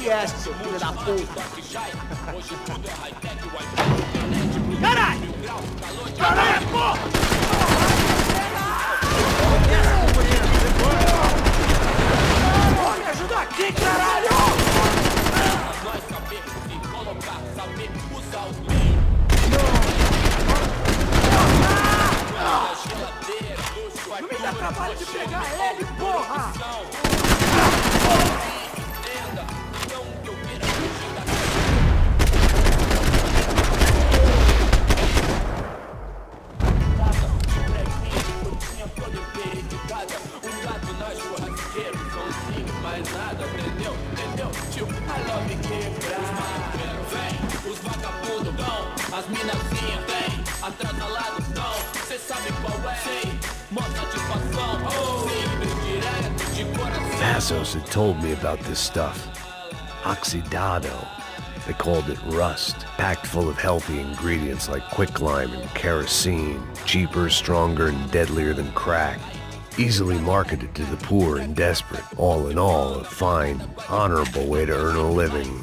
FPS, seu filho da puta. Caralho! Caralho, porra! Me ajuda aqui, caralho! Nós saber se colocar, saber usar os meios. Na geladeira, luxo, minha, vem, atrasa lá do chão, cê sabe qual é, sei, mó satisfação, simples, direto, de coração. Vassos had told me about this stuff. Oxidado. They called it rust, packed full of healthy ingredients like quicklime and kerosene, cheaper, stronger, and deadlier than crack. Easily marketed to the poor and desperate. All in all, a fine, honorable way to earn a living.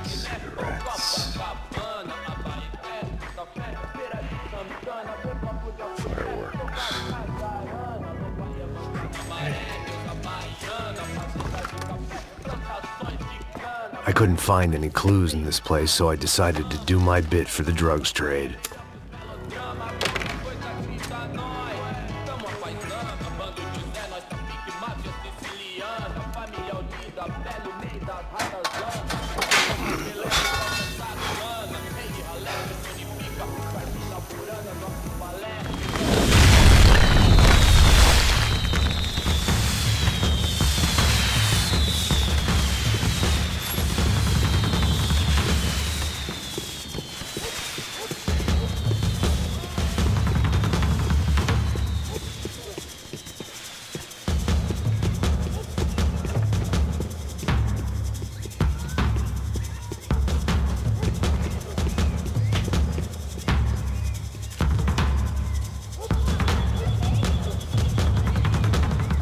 Cigarettes. Fireworks. I couldn't find any clues in this place, so I decided to do my bit for the drugs trade.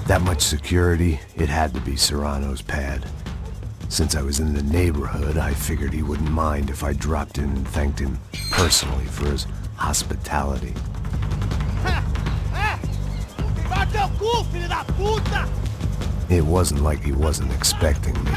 That much security, it had to be Serrano's pad. Since I was in the neighborhood, I figured he wouldn't mind if I dropped in and thanked him personally for his hospitality. It wasn't like he wasn't expecting me.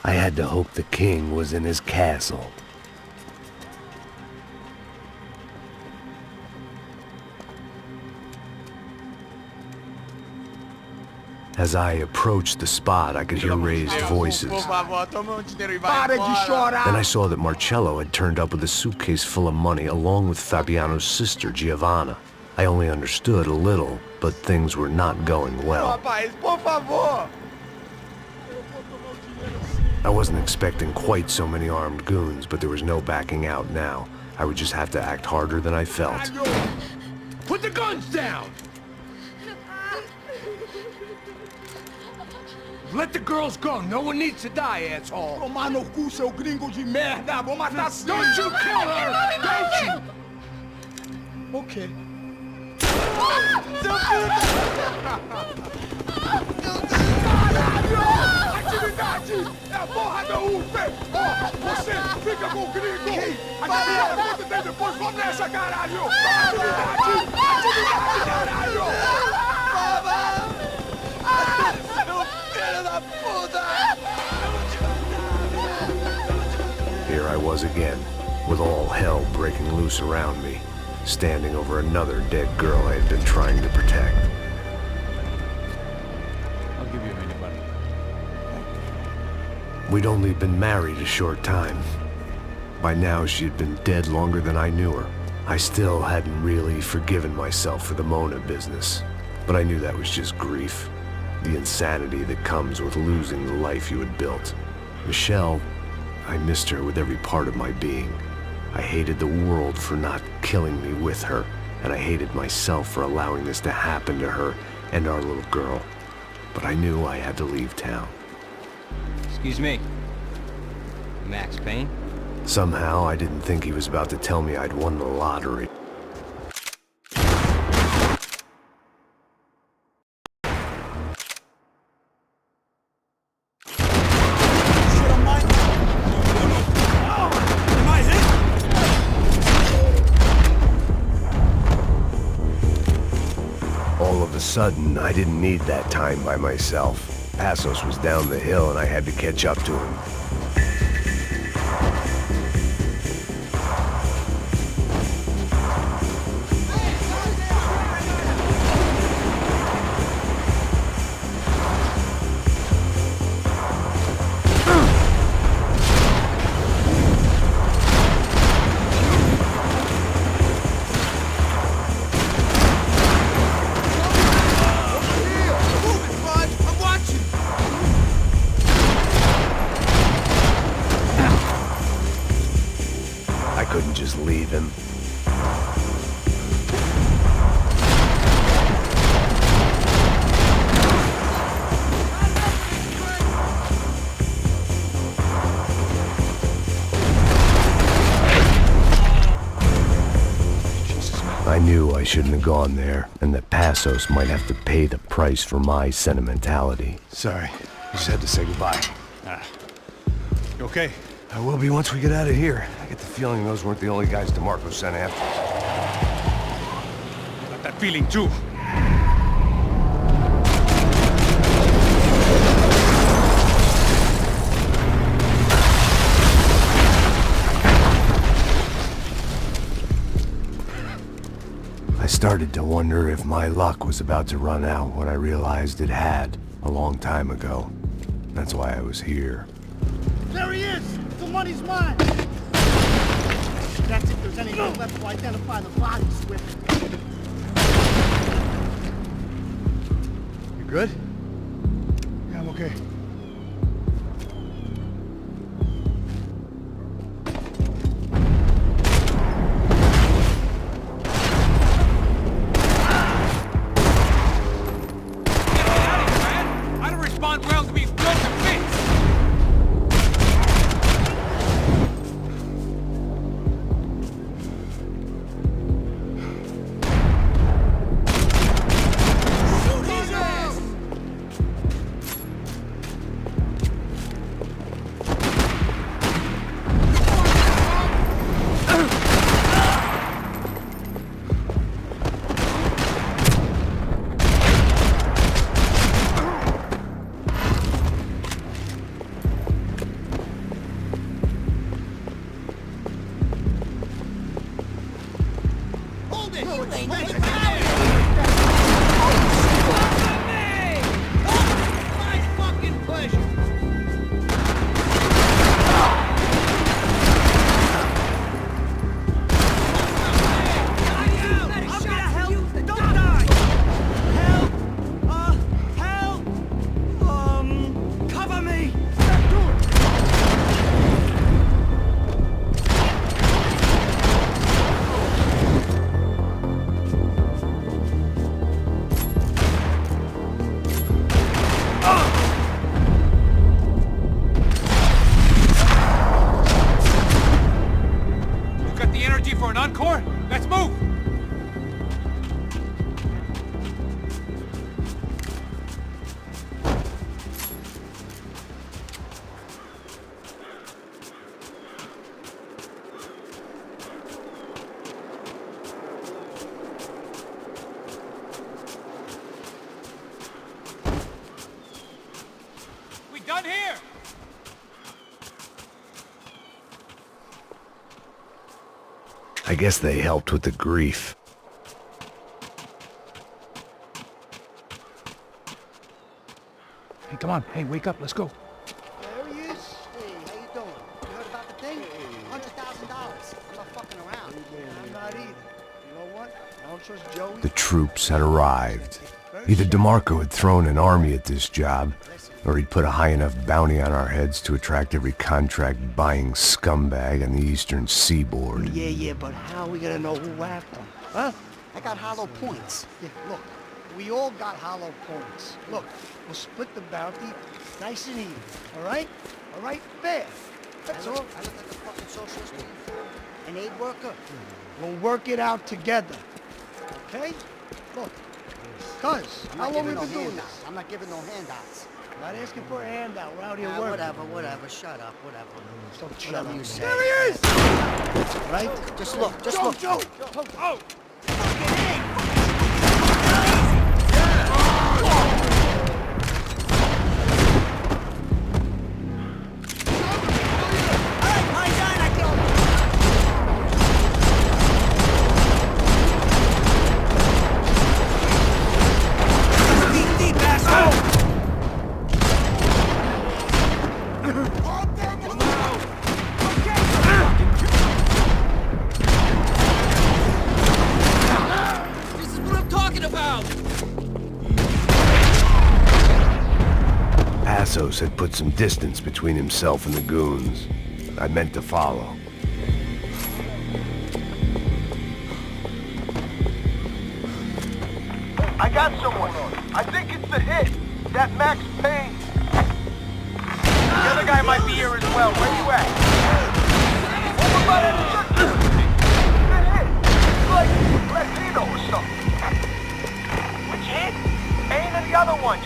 I had to hope the king was in his castle. As I approached the spot, I could hear raised voices. Then I saw that Marcello had turned up with a suitcase full of money along with Fabiano's sister, Giovanna. I only understood a little, but things were not going well. I wasn't expecting quite so many armed goons, but there was no backing out now. I would just have to act harder than I felt. Put the guns down! Let the girls go. No one needs to die, asshole. Tomar no cu, seu gringo de merda. Vou matar. Don't you kill her! Don't you? Okay. Caralho! Atividade! É a porra da UF! Ó, você fica com o gringo! A gente fala quanto tem depois, vamos nessa, caralho! Atividade! Atividade, caralho! Here I was again, with all hell breaking loose around me, standing over another dead girl I had been trying to protect. I'll give you a minute, buddy. We'd only been married a short time. By now, she had been dead longer than I knew her. I still hadn't really forgiven myself for the Mona business, but I knew that was just grief. The insanity that comes with losing the life you had built. Michelle, I missed her with every part of my being. I hated the world for not killing me with her, and I hated myself for allowing this to happen to her and our little girl. But I knew I had to leave town. Excuse me. Max Payne? Somehow, I didn't think he was about to tell me I'd won the lottery. All of a sudden, I didn't need that time by myself. Passos was down the hill and I had to catch up to him. Just leave him. I knew I shouldn't have gone there, and that Passos might have to pay the price for my sentimentality. Sorry, I just had to say goodbye. You okay? I will be once we get out of here. I get the feeling those weren't the only guys DeMarco sent after. Got that feeling too. I started to wonder if my luck was about to run out when I realized it had a long time ago. That's why I was here. There he is! The money's mine! That's if there's anything left to identify the bodies with. You good? Yeah, I'm okay. for an encore? Let's move! We done here! I guess they helped with the grief. Hey, come on. Hey, wake up. Let's go. There he is. Hey, how you doing? You heard about the thing? $100,000. I'm not fucking around. I'm not either. You know what? I don't trust Joey. The troops had arrived. Either DeMarco had thrown an army at this job, or he'd put a high enough bounty on our heads to attract every contract-buying scumbag on the eastern seaboard. Yeah, but how are we gonna know who whacked him? Huh? I got hollow points. Yeah, look, we all got hollow points. Look, we'll split the bounty nice and even, all right? All right? Fair. That's all. I look like a fucking socialist, an aid worker. We'll work it out together, okay? Look, cuz, how long have we been doing this? I'm not giving no handouts. Not asking for a handout. We're out here working. Whatever. Shut up. Whatever. Don't shut up. You say. There he is! Right? Just look. Joe! Oh! Had put some distance between himself and the goons. I meant to follow. I got someone. I think it's the hit. That Max Payne. The other guy might be here as well. Where you at? Over by that church. The hit. He's like Latino or something. Which hit? Payne or the other one?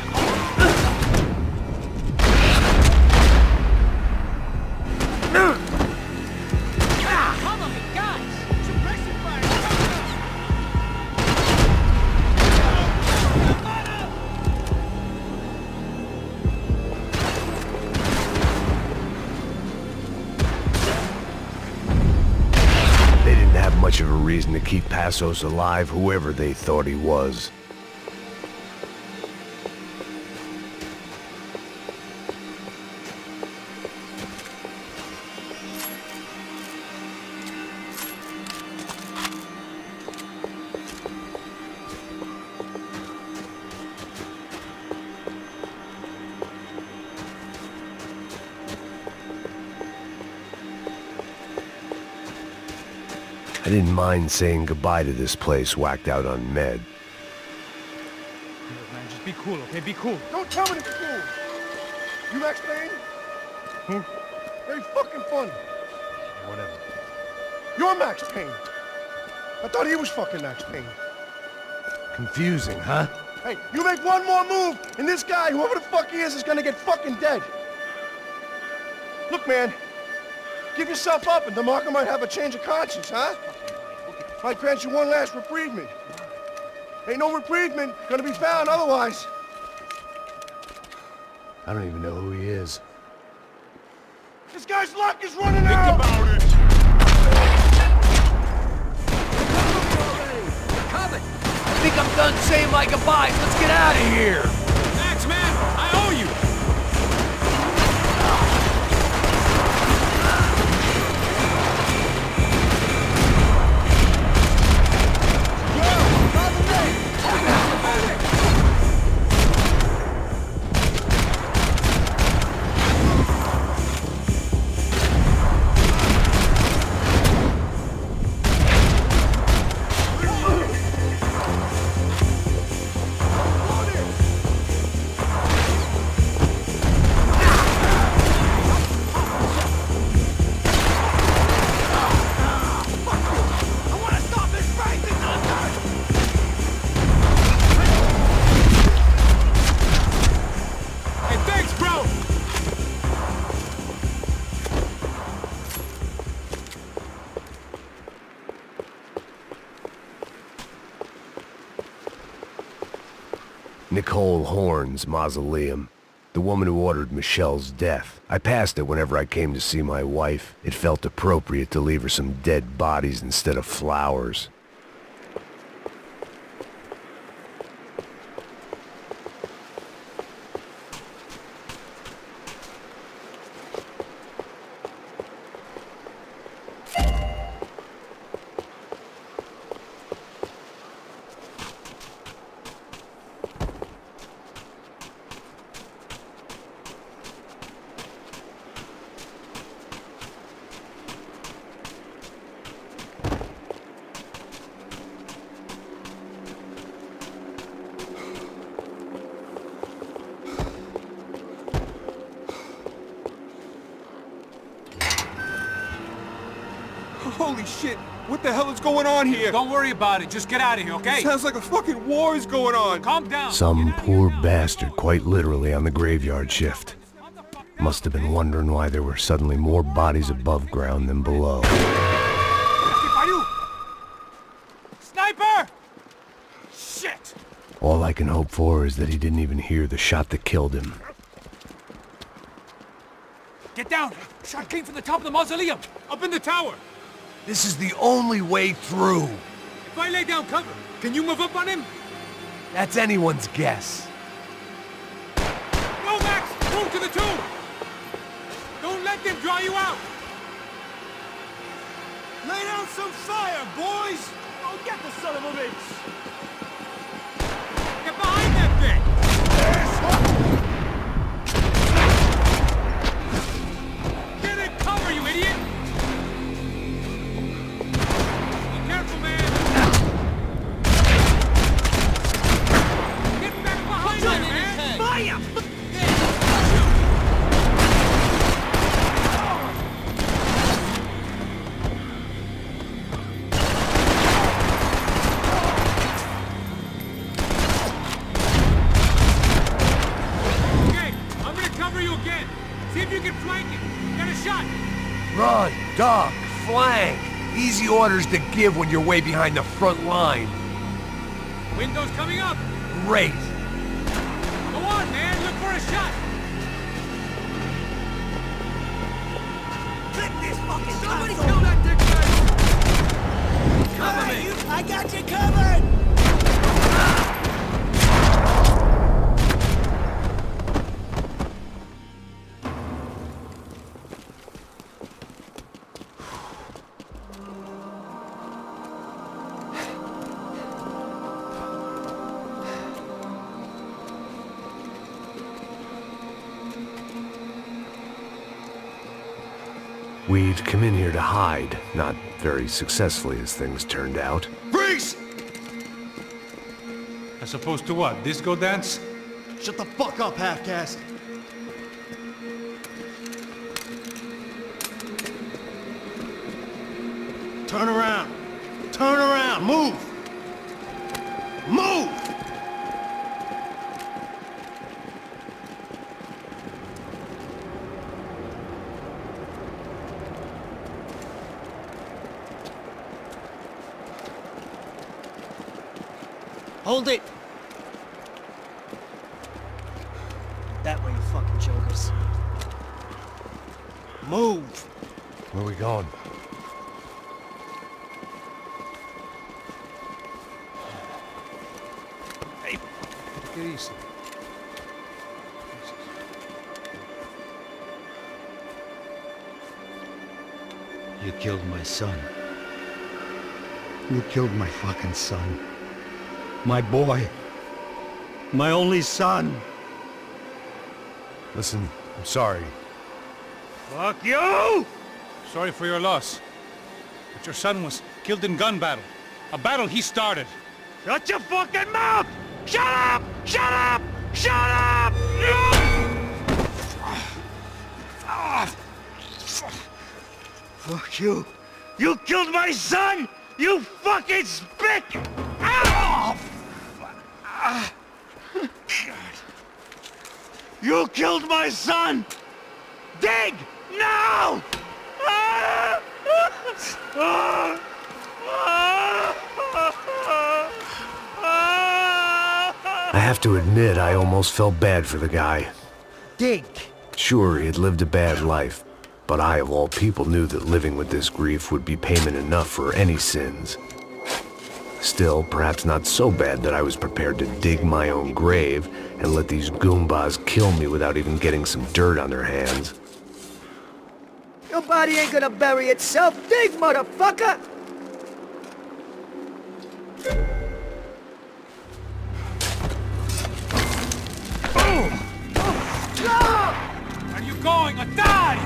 Much of a reason to keep Passos alive, whoever they thought he was. I didn't mind saying goodbye to this place whacked out on med. Look, man, just be cool, okay? Be cool. Don't tell me to be cool. You Max Payne? Who? Very fucking funny. Whatever. You're Max Payne. I thought he was fucking Max Payne. Confusing, huh? Hey, you make one more move, and this guy, whoever the fuck he is gonna get fucking dead. Look, man. Give yourself up, and DeMarco might have a change of conscience, huh? Might grant you one last reprievement. Ain't no reprievement gonna be found otherwise. I don't even know who he is. This guy's luck is running out! Think about it! Coming! I think I'm done saying my goodbyes. Let's get out of here! Max, man! I owe you! Nicole Horn's mausoleum. The woman who ordered Michelle's death. I passed it whenever I came to see my wife. It felt appropriate to leave her some dead bodies instead of flowers. Holy shit! What the hell is going on here? Don't worry about it. Just get out of here, okay? Sounds like a fucking war is going on. Calm down. Some poor bastard quite literally on the graveyard shift. Must have been wondering why there were suddenly more bodies above ground than below. Sniper! Shit! All I can hope for is that he didn't even hear the shot that killed him. Get down! Shot came from the top of the mausoleum! Up in the tower! This is the only way through. If I lay down cover, can you move up on him? That's anyone's guess. Go, Max! Move to the tomb! Don't let them draw you out! Lay down some fire, boys! Oh, get the son of a bitch! Get behind that thing! Get in cover, you idiot! Be careful, man! Get back behind there, man! Fire! See if you can flank it. Get a shot. Run, duck, flank. Easy orders to give when you're way behind the front line. Window's coming up. Great. Go on, man. Look for a shot. Click this fucking Somebody console. kill that dickbag. Cover me. I got you covered! We'd come in here to hide, not very successfully as things turned out. Freeze! As opposed to what? Disco dance? Shut the fuck up, half-caste. Turn around. Turn around. Move. Move! Hold it! That way, you fucking jokers. Move! Where are we going? Hey, take it easy. You killed my son. You killed my fucking son. My boy. My only son. Listen, I'm sorry. Fuck you! Sorry for your loss. But your son was killed in gun battle. A battle he started. Shut your fucking mouth! Shut up! Shut up! Shut up! Fuck you. You killed my son! You fucking spick! Ow! You killed my son! Dig! Now! I have to admit, I almost felt bad for the guy. Dig. Sure, he had lived a bad life, but I, of all people, knew that living with this grief would be payment enough for any sins. Still, perhaps not so bad that I was prepared to dig my own grave and let these goombas kill me without even getting some dirt on their hands. Your body ain't gonna bury itself. Dig, motherfucker! Where are you going? A die!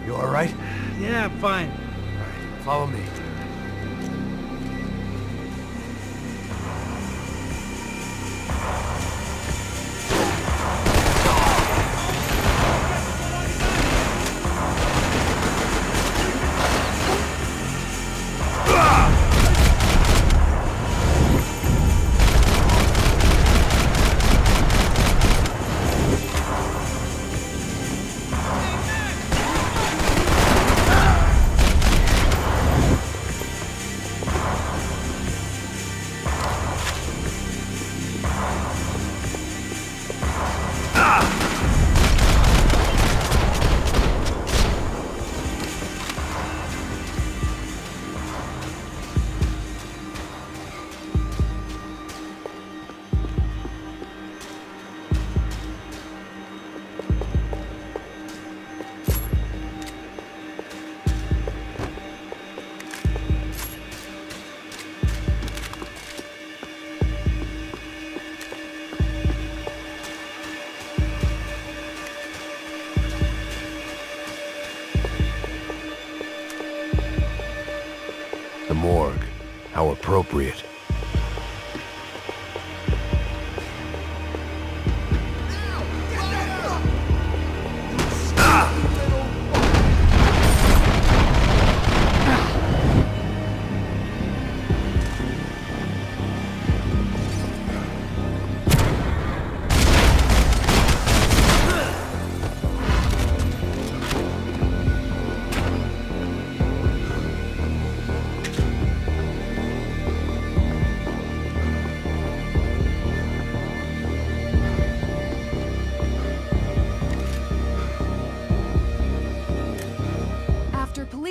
You all right? Yeah, I'm fine. All right, follow me. The morgue. How appropriate.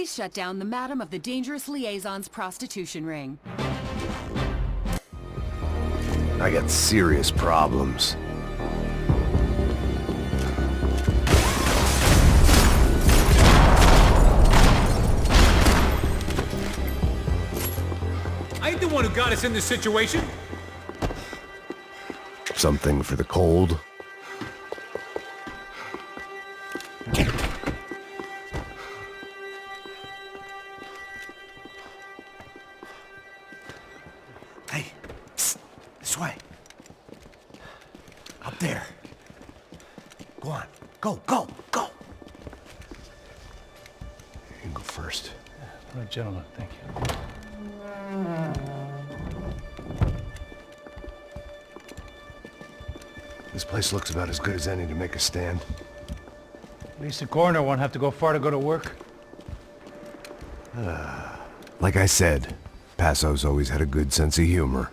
Shut down the Madam of the Dangerous Liaison's prostitution ring. I got serious problems. I ain't the one who got us in this situation. Something for the cold. This way. Up there. Go on. Go, go, go. You can go first. All right, gentlemen. Thank you. This place looks about as good as any to make a stand. At least the coroner won't have to go far to go to work. Like I said, Passo's always had a good sense of humor.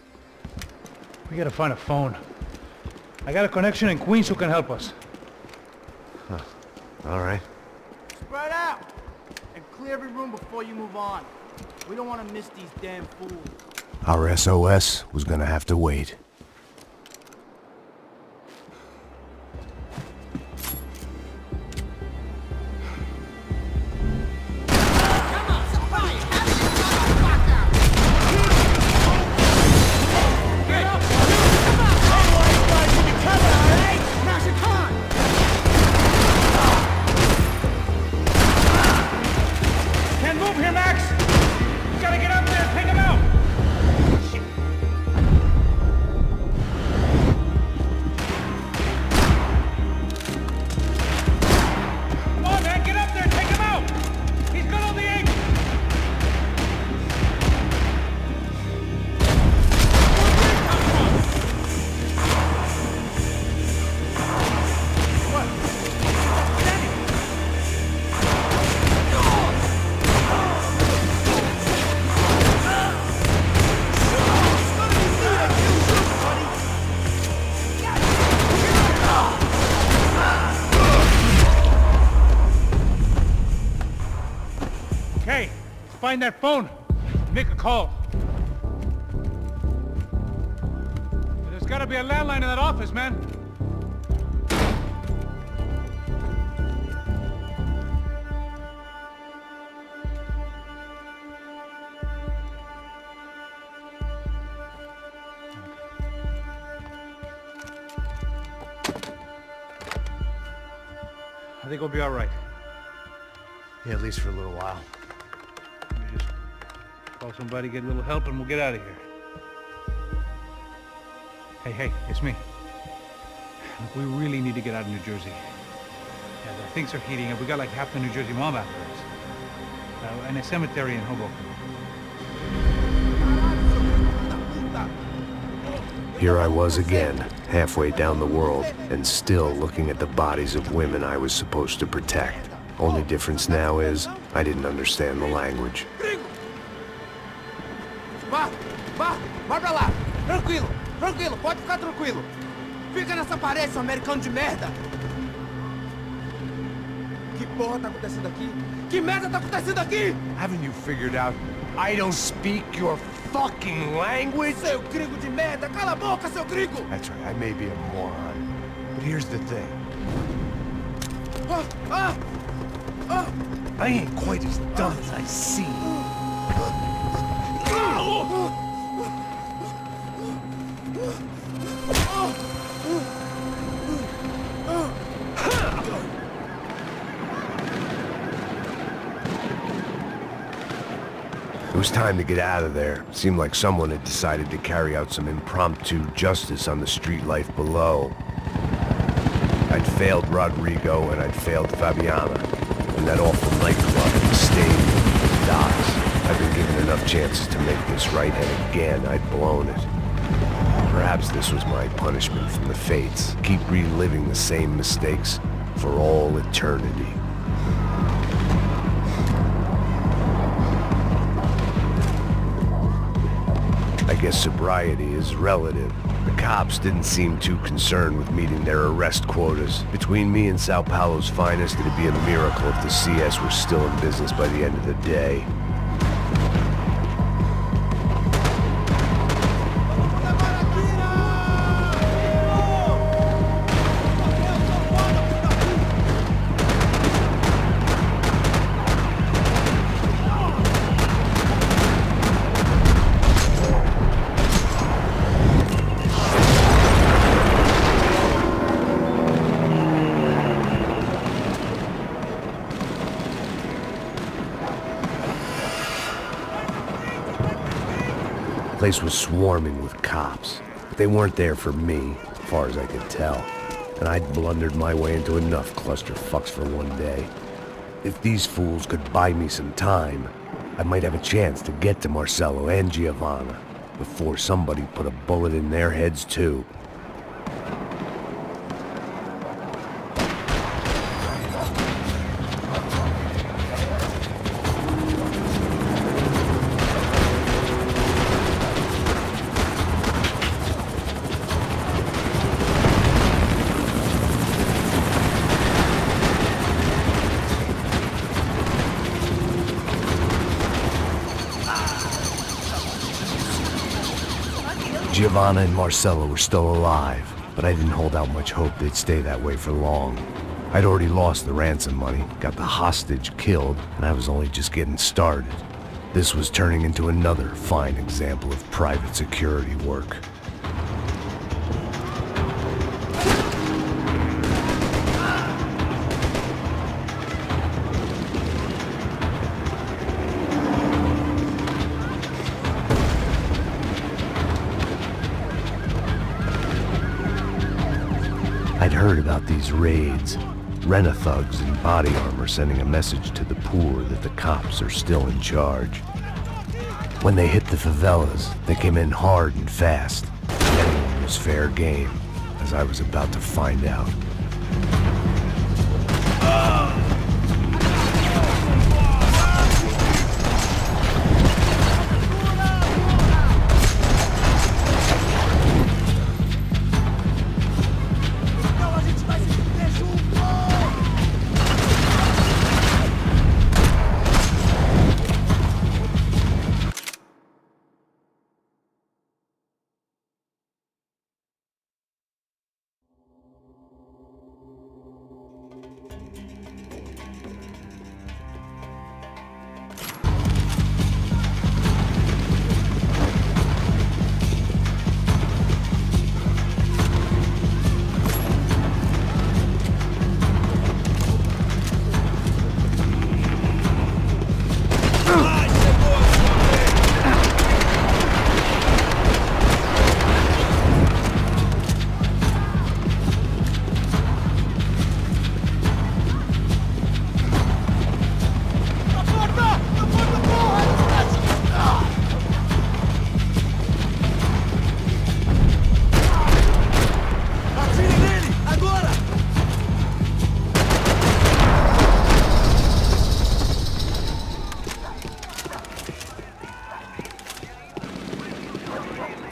We gotta find a phone. I got a connection in Queens who can help us. Huh. All right. Spread out! And clear every room before you move on. We don't want to miss these damn fools. Our SOS was gonna have to wait. find that phone. Make a call. There's gotta be a landline in that office, man. I think we'll be all right. Yeah, at least for a little while. Let me just call somebody, get a little help, and we'll get out of here. Hey, it's me. Look, we really need to get out of New Jersey. Yeah, things are heating up. We got like half the New Jersey mob after us. And a cemetery in Hoboken. Here I was again, halfway down the world, and still looking at the bodies of women I was supposed to protect. Only difference now is, I didn't understand the language. Vai pra lá! Tranquilo, pode ficar tranquilo. Fica nessa parede, seu americano de merda! Que porra tá acontecendo aqui? Que merda tá acontecendo aqui? Haven't you figured out I don't speak your fucking language? Seu gringo de merda! Cala a boca, seu gringo! That's right, I may be a moron, but here's the thing. I ain't quite as dumb as I seem. It was time to get out of there. Seemed like someone had decided to carry out some impromptu justice on the street life below. I'd failed Rodrigo and I'd failed Fabiana. And that awful nightclub, the stadium, the docks. I'd been given enough chances to make this right, and again, I'd blown it. Perhaps this was my punishment from the fates. Keep reliving the same mistakes for all eternity. I guess sobriety is relative. The cops didn't seem too concerned with meeting their arrest quotas. Between me and Sao Paulo's finest, it'd be a miracle if the CS were still in business by the end of the day. The place was swarming with cops, but they weren't there for me, as far as I could tell. And I'd blundered my way into enough clusterfucks for one day. If these fools could buy me some time, I might have a chance to get to Marcelo and Giovanna before somebody put a bullet in their heads too. Giovanna and Marcelo were still alive, but I didn't hold out much hope they'd stay that way for long. I'd already lost the ransom money, got the hostage killed, and I was only just getting started. This was turning into another fine example of private security work. I'd heard about these raids. Rent-a-thugs in body armor sending a message to the poor that the cops are still in charge. When they hit the favelas, they came in hard and fast. Anyone was fair game, as I was about to find out.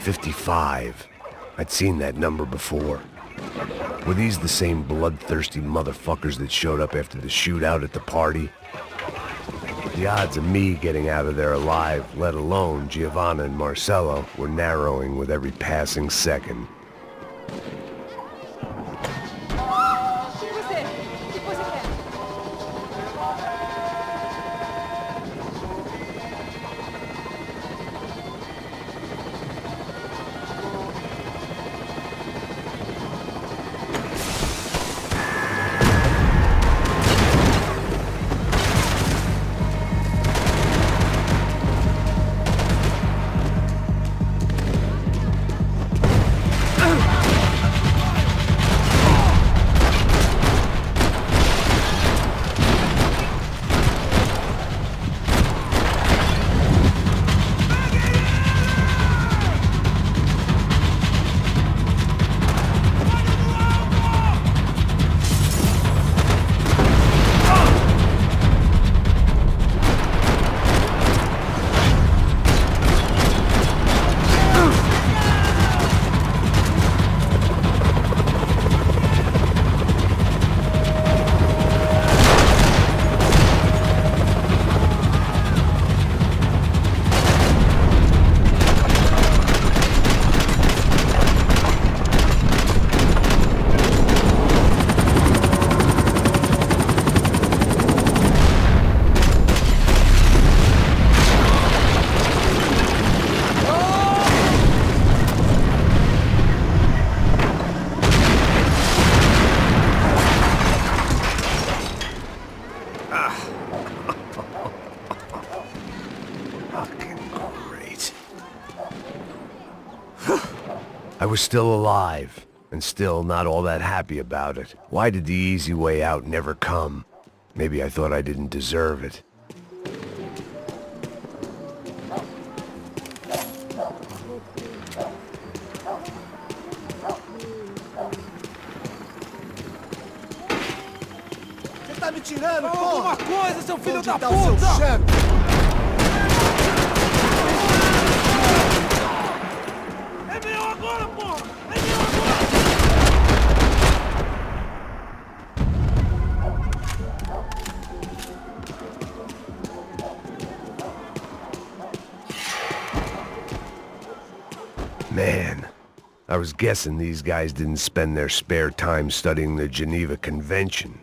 55. I'd seen that number before. Were these the same bloodthirsty motherfuckers that showed up after the shootout at the party? The odds of me getting out of there alive, let alone Giovanna and Marcello, were narrowing with every passing second. I was still alive, and still not all that happy about it. Why did the easy way out never come? Maybe I thought I didn't deserve it. Você tá me tirando, Fala porra! alguma coisa, seu filho da Onde tá o seu puta! chefe? Man, I was guessing these guys didn't spend their spare time studying the Geneva Convention.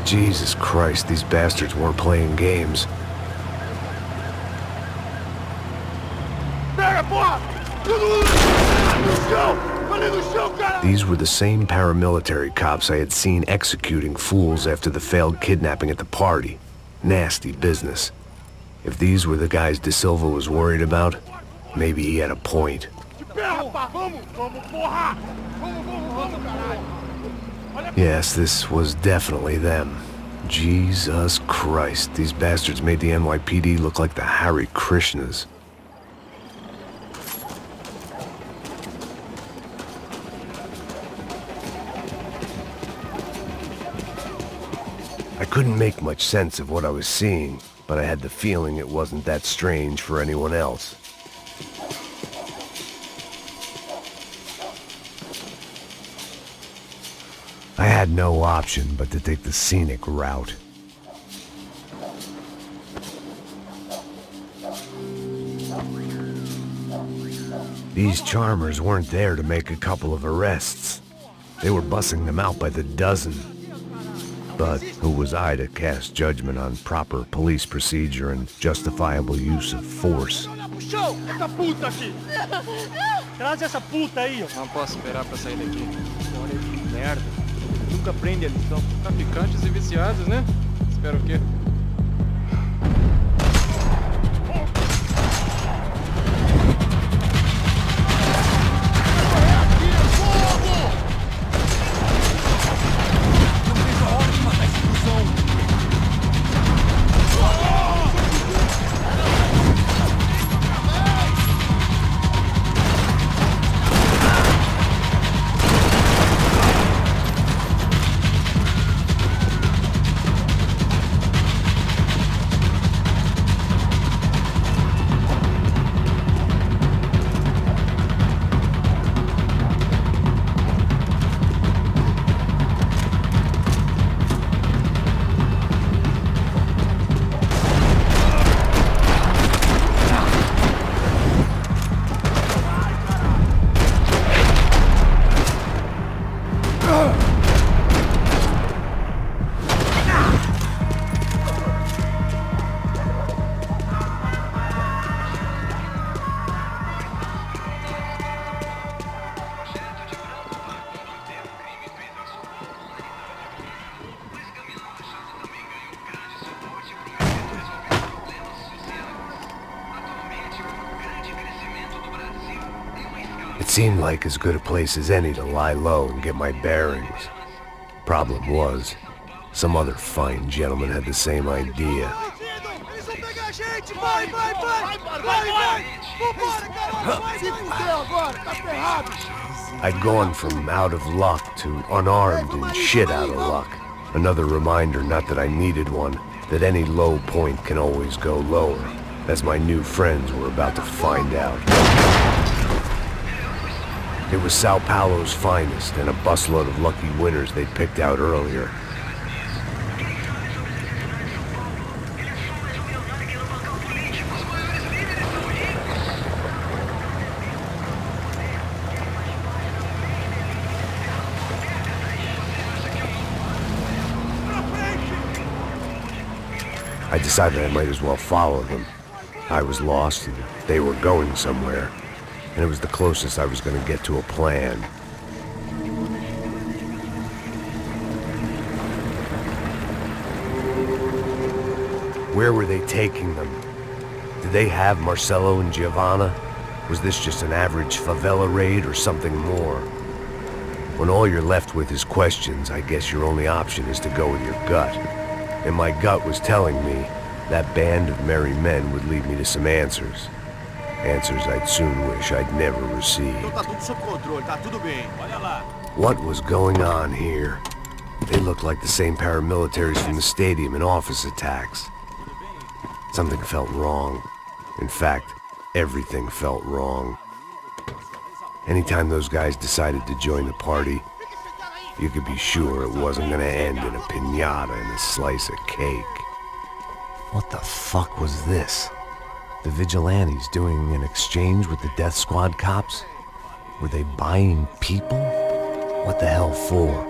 Jesus Christ, these bastards weren't playing games. These were the same paramilitary cops I had seen executing fools after the failed kidnapping at the party. Nasty business. If these were the guys De Silva was worried about, maybe he had a point. Yes, this was definitely them. Jesus Christ, these bastards made the NYPD look like the Hare Krishnas. I couldn't make much sense of what I was seeing, but I had the feeling it wasn't that strange for anyone else. I had no option but to take the scenic route. These charmers weren't there to make a couple of arrests. They were bussing them out by the dozen. But who was I to cast judgment on proper police procedure and justifiable use of force? Traz essa puta aí, ó. Não posso esperar pra sair daqui. Olha que merda. Nunca aprende a lição. Traficantes e viciados, né? Espero o quê? Ótima da explosão. It seemed like as good a place as any to lie low and get my bearings. Problem was, some other fine gentleman had the same idea. I'd gone from out of luck to unarmed and shit out of luck. Another reminder, not that I needed one, that any low point can always go lower, as my new friends were about to find out. It was Sao Paulo's finest and a busload of lucky winners they'd picked out earlier. I decided I might as well follow them. I was lost and they were going somewhere, and it was the closest I was going to get to a plan. Where were they taking them? Did they have Marcelo and Giovanna? Was this just an average favela raid or something more? When all you're left with is questions, I guess your only option is to go with your gut. And my gut was telling me that band of merry men would lead me to some answers. Answers I'd soon wish I'd never received. What was going on here? They looked like the same paramilitaries from the stadium in office attacks. Something felt wrong. In fact, everything felt wrong. Anytime those guys decided to join the party, you could be sure it wasn't gonna end in a piñata and a slice of cake. What the fuck was this? The vigilantes doing an exchange with the death squad cops? Were they buying people? What the hell for?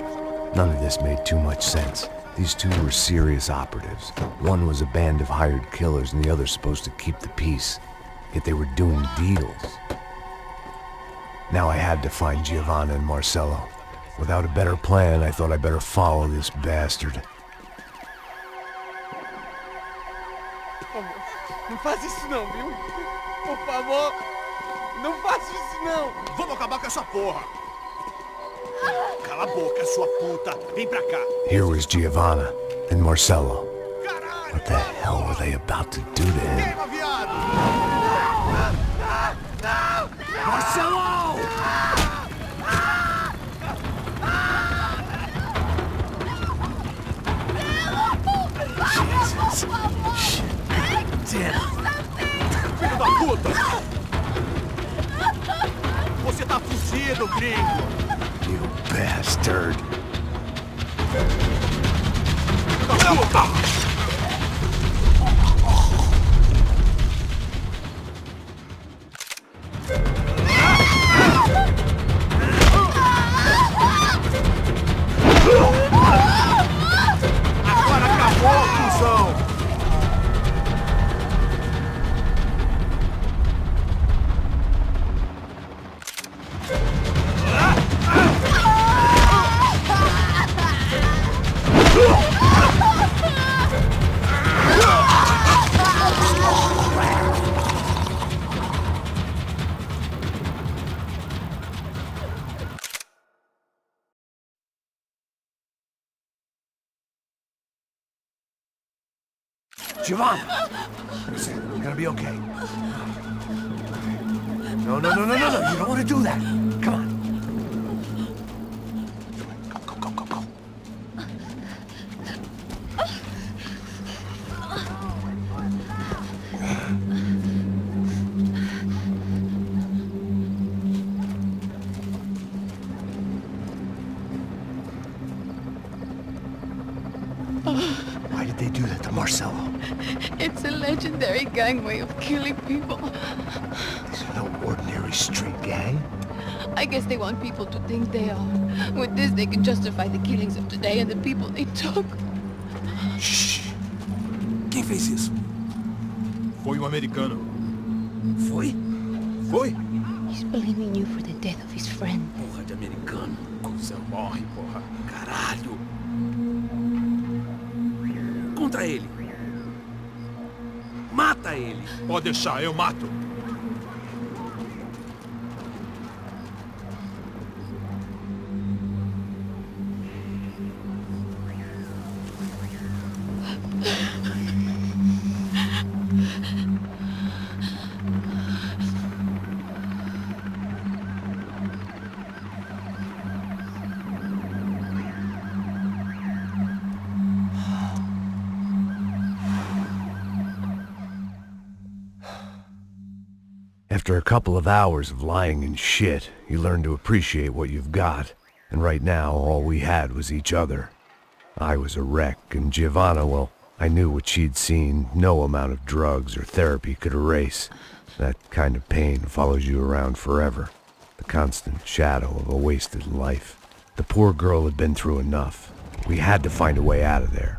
None of this made too much sense. These two were serious operatives. One was a band of hired killers and the other supposed to keep the peace. Yet they were doing deals. Now I had to find Giovanna and Marcelo. Without a better plan, I thought I better follow this bastard. Não faz isso não, viu? Por favor, não faça isso não. Vamos acabar com essa porra. Cala a boca, sua puta. Vem pra cá. Here was Giovanna and Marcelo. What the hell were they about to do to him? Marcelo! Jesus. Shit. Damn. Filho da puta! Você tá fugido, gringo! You bastard! Da puta! Agora acabou, cuzão! Giovanna! Listen, you're gonna be okay. No, you don't want to do that. Come on. Go. Why did they do that to Marcelo? It's a legendary gang way of killing people. These are no ordinary street gang. I guess they want people to think they are. With this, they can justify the killings of today and the people they took. Shh! Quem fez isso? Foi americano. Foi? He's blaming you for the death of his friend. Porra de americano. Cusão morre, porra. Caralho. Contra ele. Mata ele. Pode deixar, eu mato. After a couple of hours of lying in shit, you learn to appreciate what you've got. And right now, all we had was each other. I was a wreck, and Giovanna, well, I knew what she'd seen no amount of drugs or therapy could erase. That kind of pain follows you around forever. The constant shadow of a wasted life. The poor girl had been through enough. We had to find a way out of there.